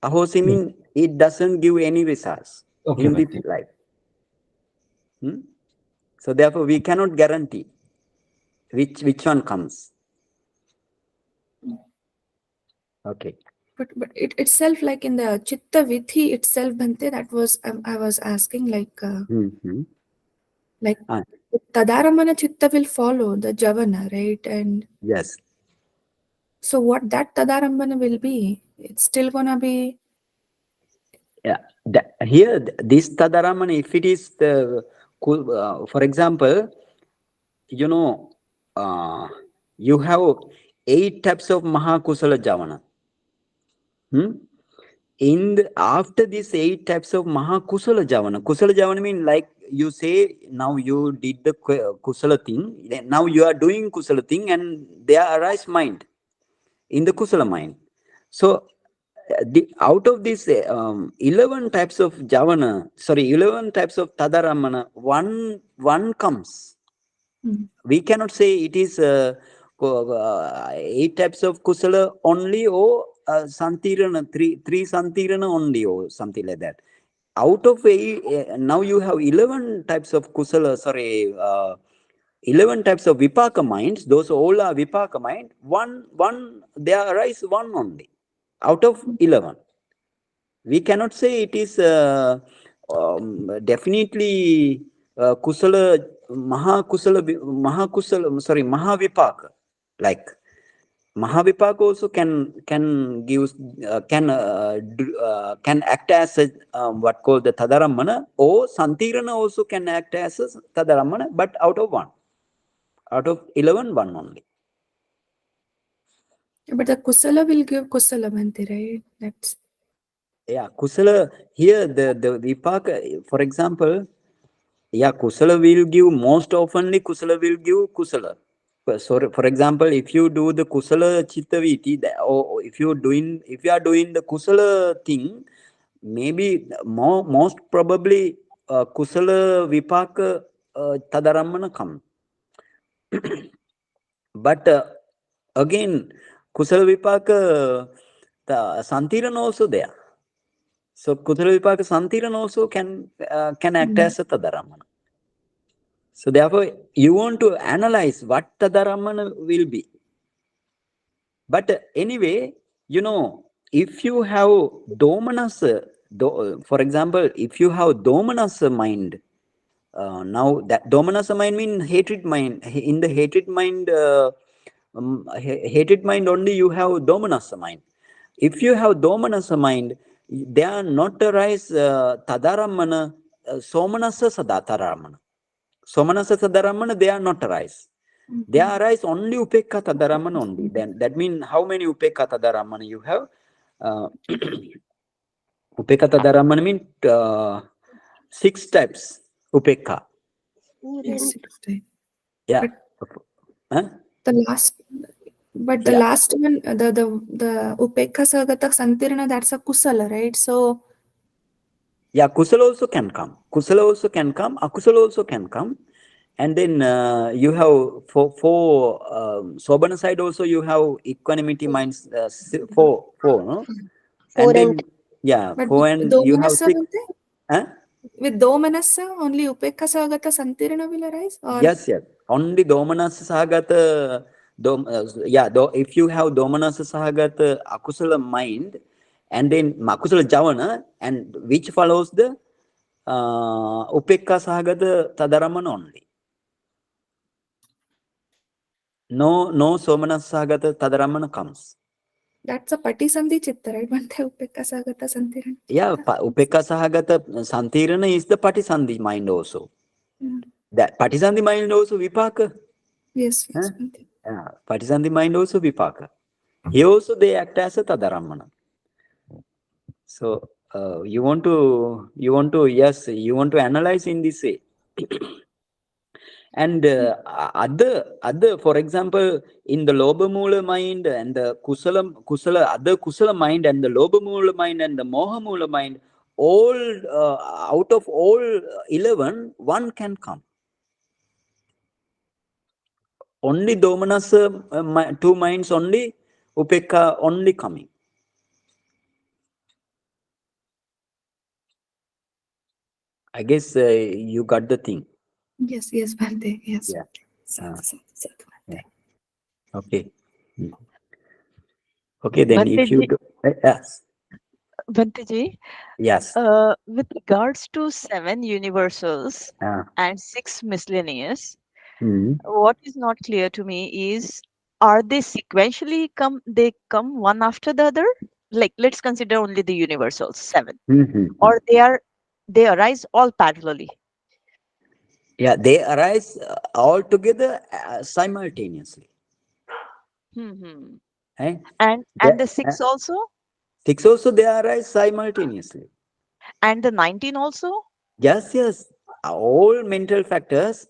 Ahosi means it doesn't give any results in this life. So therefore, we cannot guarantee which one comes. Okay. But it itself, like in the chitta vidhi itself, Bhante, that was I was asking, like tadaramana chitta will follow the javana, right? And yes. So what that tadaramana will be? It's still gonna be. Yeah. Here, this tadaramana, if it is for example, you have 8 types of mahakusala javana. After these 8 types of mahakusala javana means, like you say, now you did the kusala thing, now you are doing kusala thing, and there arise mind in the kusala mind. So out of these 11 types of 11 types of tadaramana, one comes. We cannot say it is 8 types of kusala only, or santirana, three santirana only, or something like that. Out of now you have 11 types of kusala, 11 types of vipaka minds. Those all are vipaka mind. One there arise one only out of 11. We cannot say it is definitely kusala, mahavipaka. Like mahavipaka also can give can act as a what called the tadaramana, or santirana also can act as a tadaramana, but out of 11, one only. But the kusala will give kusala, Bhante, right? That's. Yeah, kusala here, the vipaka, for example, kusala will give, most oftenly kusala will give kusala. So for example, if you do the kusala chittaviti, or if you are doing the kusala thing, maybe most probably kusala vipaka tadaramana come. But again, kusala vipaka santirana also there. So kusala vipaka santirana also can act as a tadaramana. So therefore, you want to analyze what tadaramana will be. But anyway, if you have domanasa, for example, if you have domanasa mind, now that domanassa mind mean hatred mind. In the hatred mind, hatred mind only you have domanassa mind. If you have domanassa mind, they are not arise tadaramana, somanassa sadataramana. Somanassa tadaramana, they are not arise. They arise only upekka tadaramana only. Then that means how many upekka tadaramana you have? Upekka tadaramana means 6 types upekka. Yes, 6 types. Yeah. Huh? The last one, the upekha sagata santirna, that's a kusala, right? So yeah, kusala also can come. Kusala also can come. Akusala also can come. And then you have for Sobhana side also you have equanimity minds 4, no? And 4 then and yeah, but 4 and you have 6. Huh? with domanassa only upekha sagata santirna will arise, or Yes. Only domanasa sahagata if you have domanasa sahagata akusala mind, and then akusala javana, and which follows the upekka sahagata tadaramana only. No somanasa sahagata tadaramana comes. that's a patisandhi chitta, right? Bhante upekha sagata santirna. Yeah, upekka sahagata santirana is the patisandhi mind also. That patisandhi mind also vipaka. Yes. Huh? Yeah, patisandhi mind also vipaka. Here also they act as a tadaramana. So you want to analyze in this way. And other, for example, in the lobha mula mind and the kusala mind and the lobha mula mind and the moha mula mind, all out of all 11, one can come. Only domanasa 2 minds only, upekka only coming. I guess you got the thing. Yes, Bhante. Yes. Yeah. Sadhu, Yeah. Okay. Okay, then if you do, yes. Bhanteji, Yes. with regards to 7 universals and 6 miscellaneous, what is not clear to me is, are they sequentially come one after the other? Like, let's consider only the universals, 7, or they arise all parallelly. Yeah, they arise all together simultaneously. Eh? And the 6 also? 6 also they arise simultaneously. And the 19 also? Yes. All mental factors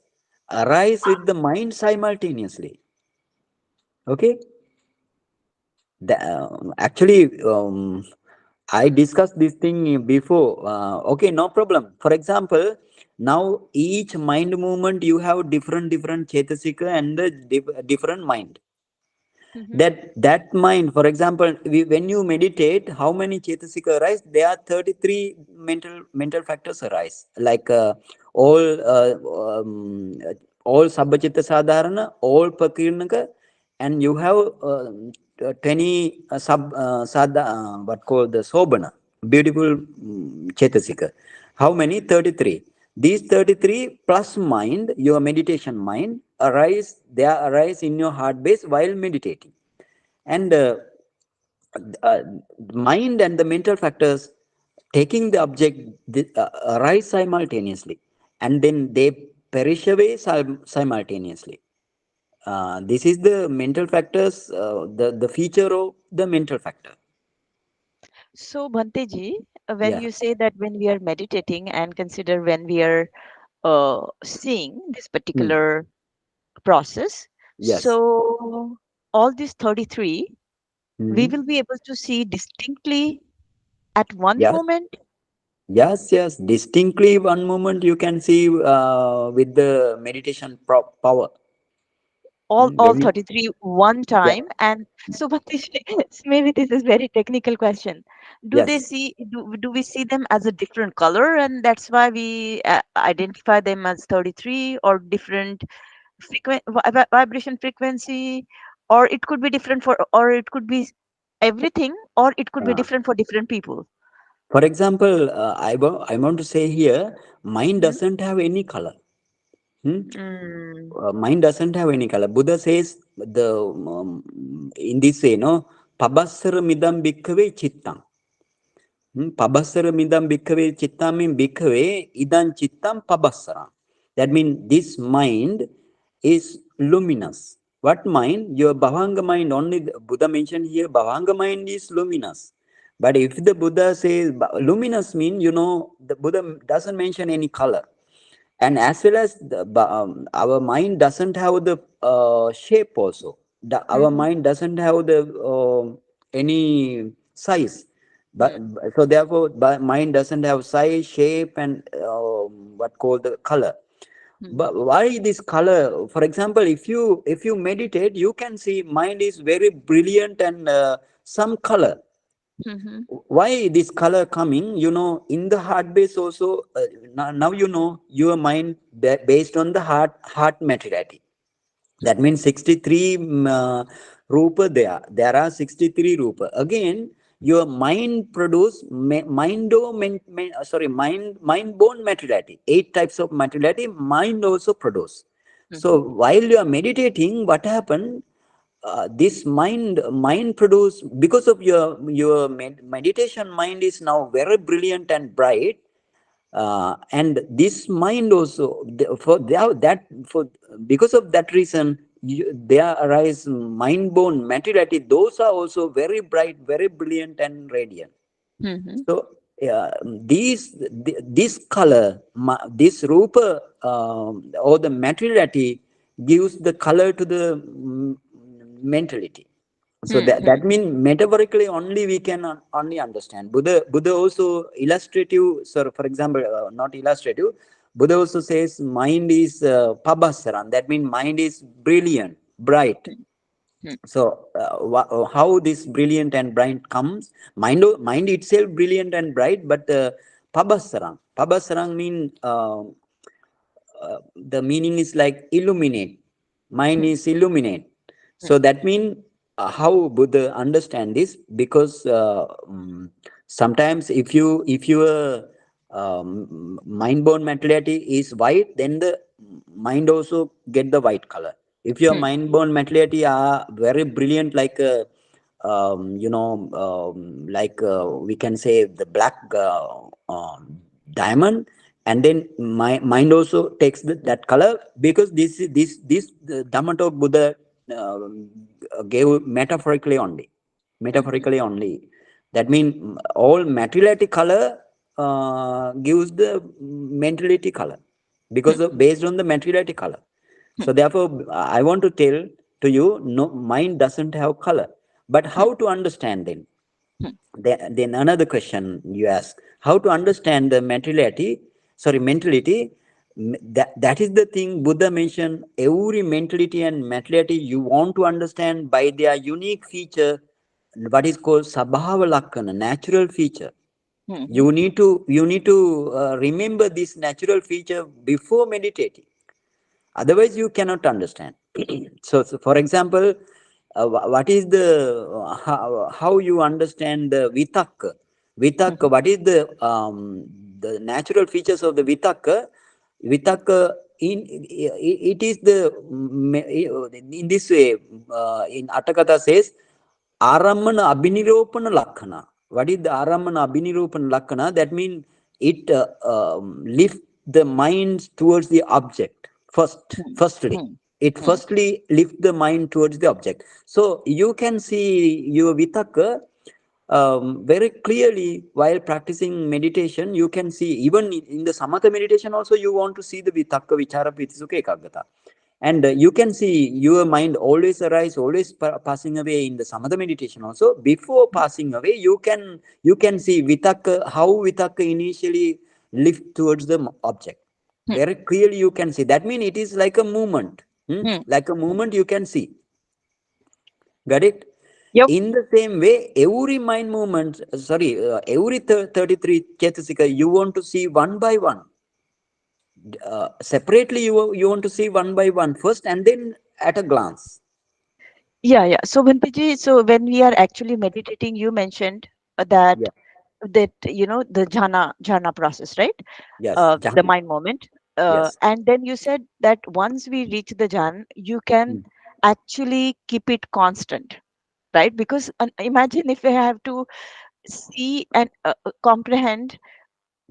arise with the mind simultaneously. Okay? Actually, I discussed this thing before. Okay, no problem. For example, now each mind movement you have different chetasika and the different mind. That mind, for example, when you meditate, how many chetasika arise? There are 33 mental factors arise. Like all sabbhachitta sadharana, all pakirnaka, and you have 20 what called the sobhana, beautiful chetasika. How many? 33. These 33 plus mind, your meditation mind, they arise in your heart base while meditating. And mind and the mental factors taking the object arise simultaneously, and then they perish away simultaneously. This is the mental factors, the feature of the mental factor. So, Bhanteji, when Yeah. you say that when we are meditating and consider when we are seeing this particular process, Yes. so all these 33, we Mhm. will be able to see distinctly at one Yeah. moment. Yes. Distinctly, one moment you can see with the meditation power. All When 33 one time. And so, Bhanteji, maybe this is very technical question. Do Yes. they see, do we see them as a different color, and that's why we identify them as 33, or different vibration frequency, or it could be different for, or it could be everything, or it could be different for different people? For example, I want to say here, mind doesn't have any color. Mind doesn't have any color. Buddha says in this way, no, pabassara midam bhikkhave chittam. Pabassara midam bhikkhave chittam means bhikkhave idam chittam pabassara. That means this mind is luminous. What mind? Your bhavanga mind. Only Buddha mentioned here, bhavanga mind is luminous. But if the Buddha says luminous means, the Buddha doesn't mention any color. And as well as our mind doesn't have the shape also. Our mind doesn't have the any size. But so therefore, mind doesn't have size, shape, and what called the color. But why this color? For example, if you meditate, you can see mind is very brilliant and some color. Why this color coming? In the heart base also. Now your mind based on the heart materiality. That means 63 rupa there are 63 rupa. Again, your mind produce mind bone materiality. 8 types of materiality mind also produce. So while you are meditating, what happened? This mind produce, because of your meditation mind is now very brilliant and bright. And this mind also, because of that reason, there arise mind bone materiality. Those are also very bright, very brilliant and radiant. So this color, this rupa, or the materiality gives the color to the mentality. So that means metaphorically only we can only understand. Buddha also illustrative. So for example, not illustrative. Buddha also says mind is pabhasaran. That means mind is brilliant, bright. So how this brilliant and bright comes? Mind itself brilliant and bright, but pabhasaran. Pabhasaran means the meaning is like illuminate. Mind is illuminate. So that means how Buddha understand this, because sometimes if your mind born materiality is white, then the mind also get the white color. If your mind born materiality are very brilliant, like we can say the black diamond, and then my mind also takes that color, because this the Dhamma talk Buddha gave metaphorically only. That means all materiality color gives the mentality color, because based on the materiality color. So therefore, I want to tell to you, no, mind doesn't have color. But how to understand then? Then another question you ask: how to understand the mentality? That is the thing Buddha mentioned. Every mentality and materiality you want to understand by their unique feature, what is called sabhava lakkana, natural feature. You need to remember this natural feature before meditating. Otherwise, you cannot understand. So for example, what is the how you understand the vitakka? Vitakka, what is the natural features of the vitakka? Vitakka, it is in this way. In Atthakatha says, Arammana abhiniropana lakkana. What is the Arammana abhiniropana lakkana? That means it lifts the mind towards the object. Firstly, it firstly lifts the mind towards the object. So you can see your vitakka very clearly while practicing meditation. You can see, even in the samatha meditation also, you want to see the vitakka, vichara, pritisuka, ekaggata. And you can see your mind always arise, always passing away in the samatha meditation also. Before passing away, you can see vitakka, how vitakka initially lift towards the object. Very clearly you can see. That means it is like a movement. Like a movement you can see. Got it? Yep. In the same way, every mind movement, every 33 chetasika, you want to see one by one. Separately, you want to see one by one first, and then at a glance. Yeah. So Bhanteji, so when we are actually meditating, you mentioned that that the jhana process, right? Yes, The jhana. mind moment. Yes. And then you said that once we reach the jhana, you can actually keep it constant, right? Because imagine if I have to see and comprehend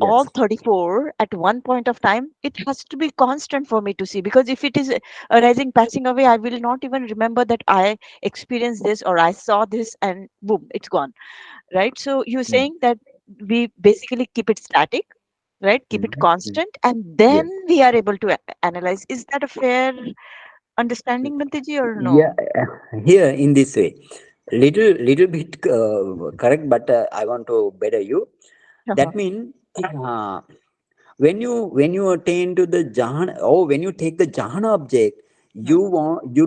all Yes. 34 at one point of time, it has to be constant for me to see, because if it is arising, passing away, I will not even remember that I experienced this or I saw this, and boom, it's gone, right? So you're Mm. saying that we basically keep it static, right? Keep it Mhm. Mm. constant, and then Yes. we are able to analyze. Is that a fair understanding, Bhanteji, or Yeah, no? here in this way, little bit correct, but I want to better you. Uh-huh. That means when you attain to the jhana, or when you take the jhana object, you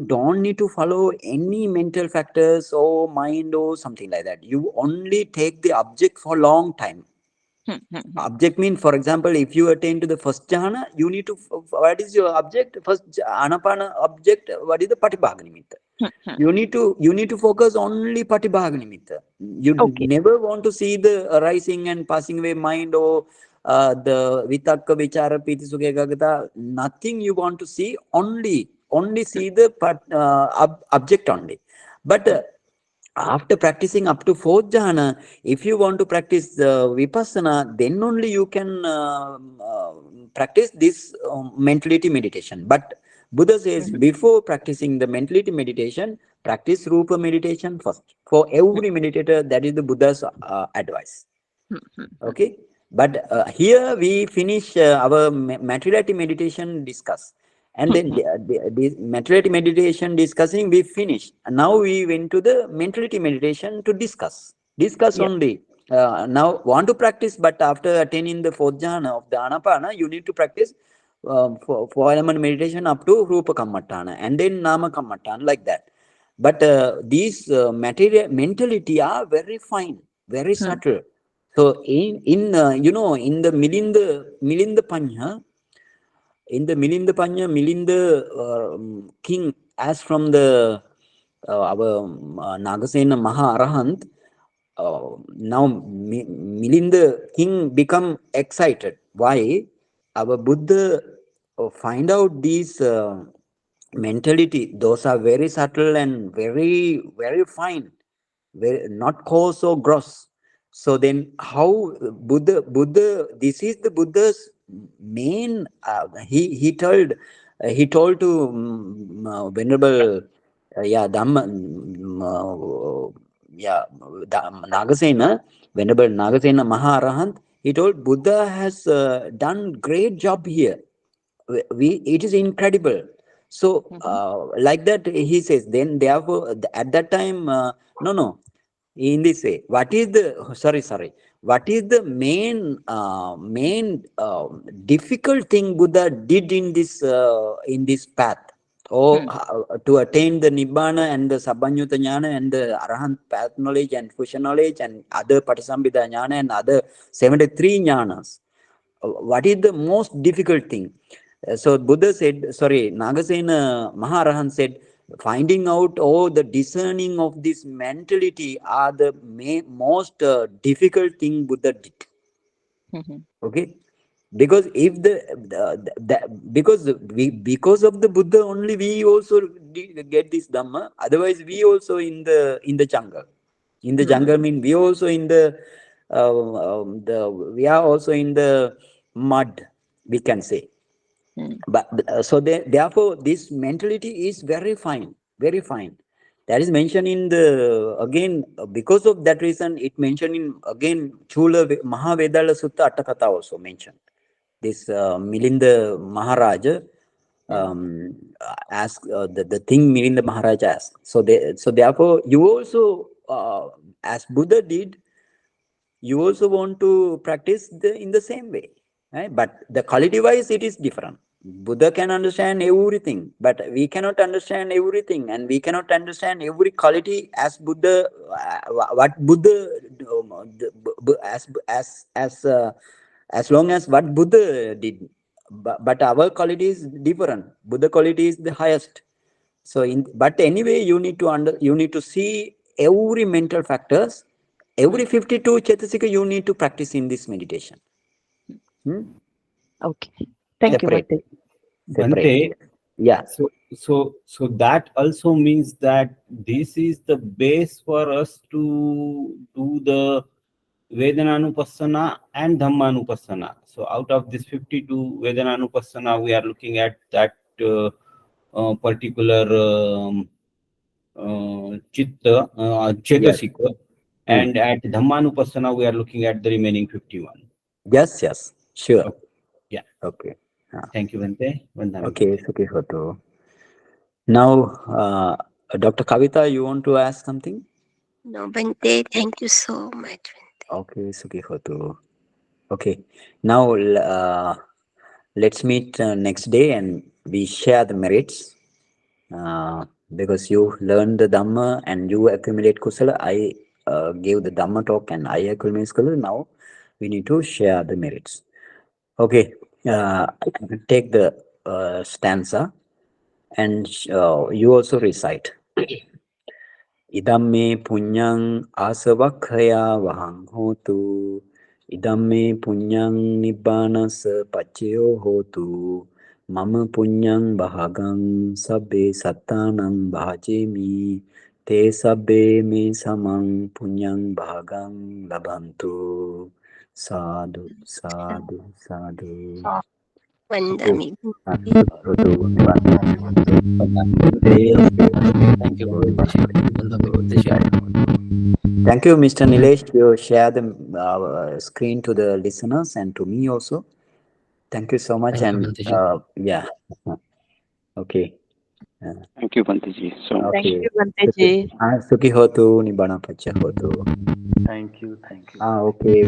don't need to follow any mental factors or mind or something like that. You only take the object for long time. Hmm, hmm, hmm, Object mean, for example, if you attain to the first jhana, you need to what is your object? First anapana object, what is the patibhaga nimitta? hmm, hmm. You need to focus only patibhaga nimitta. You Okay. never want to see the arising and passing away mind, or the vitakka vichara piti sukha ekagata. Nothing you want to see, only see the object only. But after practicing up to fourth jhana, if you want to practice vipassana, then only you can practice this mentality meditation. But Buddha says, before practicing the mentality meditation, practice rupa meditation first. For every meditator, that is the Buddha's advice. Hmm, hmm, hmm. Okay, but here we finish our materiality meditation discuss, and then the materiality meditation discussing we finish. Now we went to the mentality meditation to discuss Yeah. only. Now want to practice, but after attaining the fourth jhana of the anapana, you need to practice four element meditation up to rupa kammatana, and then nama kammatana, like that. But these material mentality are very fine, very Hmm, subtle. So in the Milinda Panya, in the Milinda Panya, Milinda king asked from the our Nagasena Maha Arahant. Now Milinda king become excited. Why? Our Buddha find out these mentality. Those are very subtle and very very fine, very not coarse or gross. So then how Buddha, this is the Buddha's main, he told to venerable Dhamma, Nagasena, venerable Nagasena Maharahant. He told Buddha has done great job here. It is incredible. So like that he says, then therefore at that time, no, in this way, what is the what is the main difficult thing Buddha did in this path, or to attain the nibbana and the sabbanyuta jnana and the arahant path knowledge and fusion knowledge and other patisambhida jnana and other 73 jnanas? What is the most difficult thing? So Buddha said, Nagasena Maharahan said, finding out, the discerning of this mentality are the most difficult thing Buddha did. Okay, because if because of the Buddha only we also get this Dhamma. Otherwise, we also in the jungle. In the jungle mean we also in we are also in the mud, we can say. But so therefore this mentality is very fine, very fine. That is mentioned in the, again, because of that reason it mentioned in again Chula Mahavedala Sutta Atthakatha also mentioned this. Milinda Maharaja asked the thing Milinda Maharaja asked. So therefore you also, as Buddha did, you also want to practice in the same way, right? But the quality wise it is different. Buddha can understand everything, but we cannot understand everything, and we cannot understand every quality as Buddha, what Buddha, as long as what Buddha did. But our quality is different. Buddha quality is the highest. So but anyway, you need to see every mental factors every 52 Chetasika you need to practice in this meditation. Okay. Thank Separate. you, Bhante. Bhante, Yeah. So that also means that this is the base for us to do the Vedananupassana and Dhammanupassana. So out of this 52 Vedananupassana, we are looking at that particular Chitta, Chetasika. And at Dhammanupassana, we are looking at the remaining 51. Yes, sure. Okay. Yeah. Okay. Thank you, Bhante. Okay, Sukhi Hotu. Now, Dr. Kavita, you want to ask something? No, Bhante, thank you so much. Okay, Sukhi Hotu. Okay, now let's meet next day and we share the merits. Because you learn the Dhamma and you accumulate Kusala, I gave the Dhamma talk and I accumulate Kusala. Now we need to share the merits. Okay, take the stanza and you also recite. Idam me punyang asavakhaya vahang hotu. Idam me punyang nibbanas pacceo hotu. Mama punyang bahagang sabbe sattanang bhajemi. Te sabbe me samang punyang bahagang labantu. Sadhu, sadhu, sadhu. Vandami. Thank you, Thank you, Mr. Nilesh. You share the screen to the listeners and to me also. Thank you so much. Thank you, Yeah. Okay. Thank you, Bhanteji. So Thank you, Bhanteji. Sukhi hotu, nibbana pacha hotu. Thank you. Okay.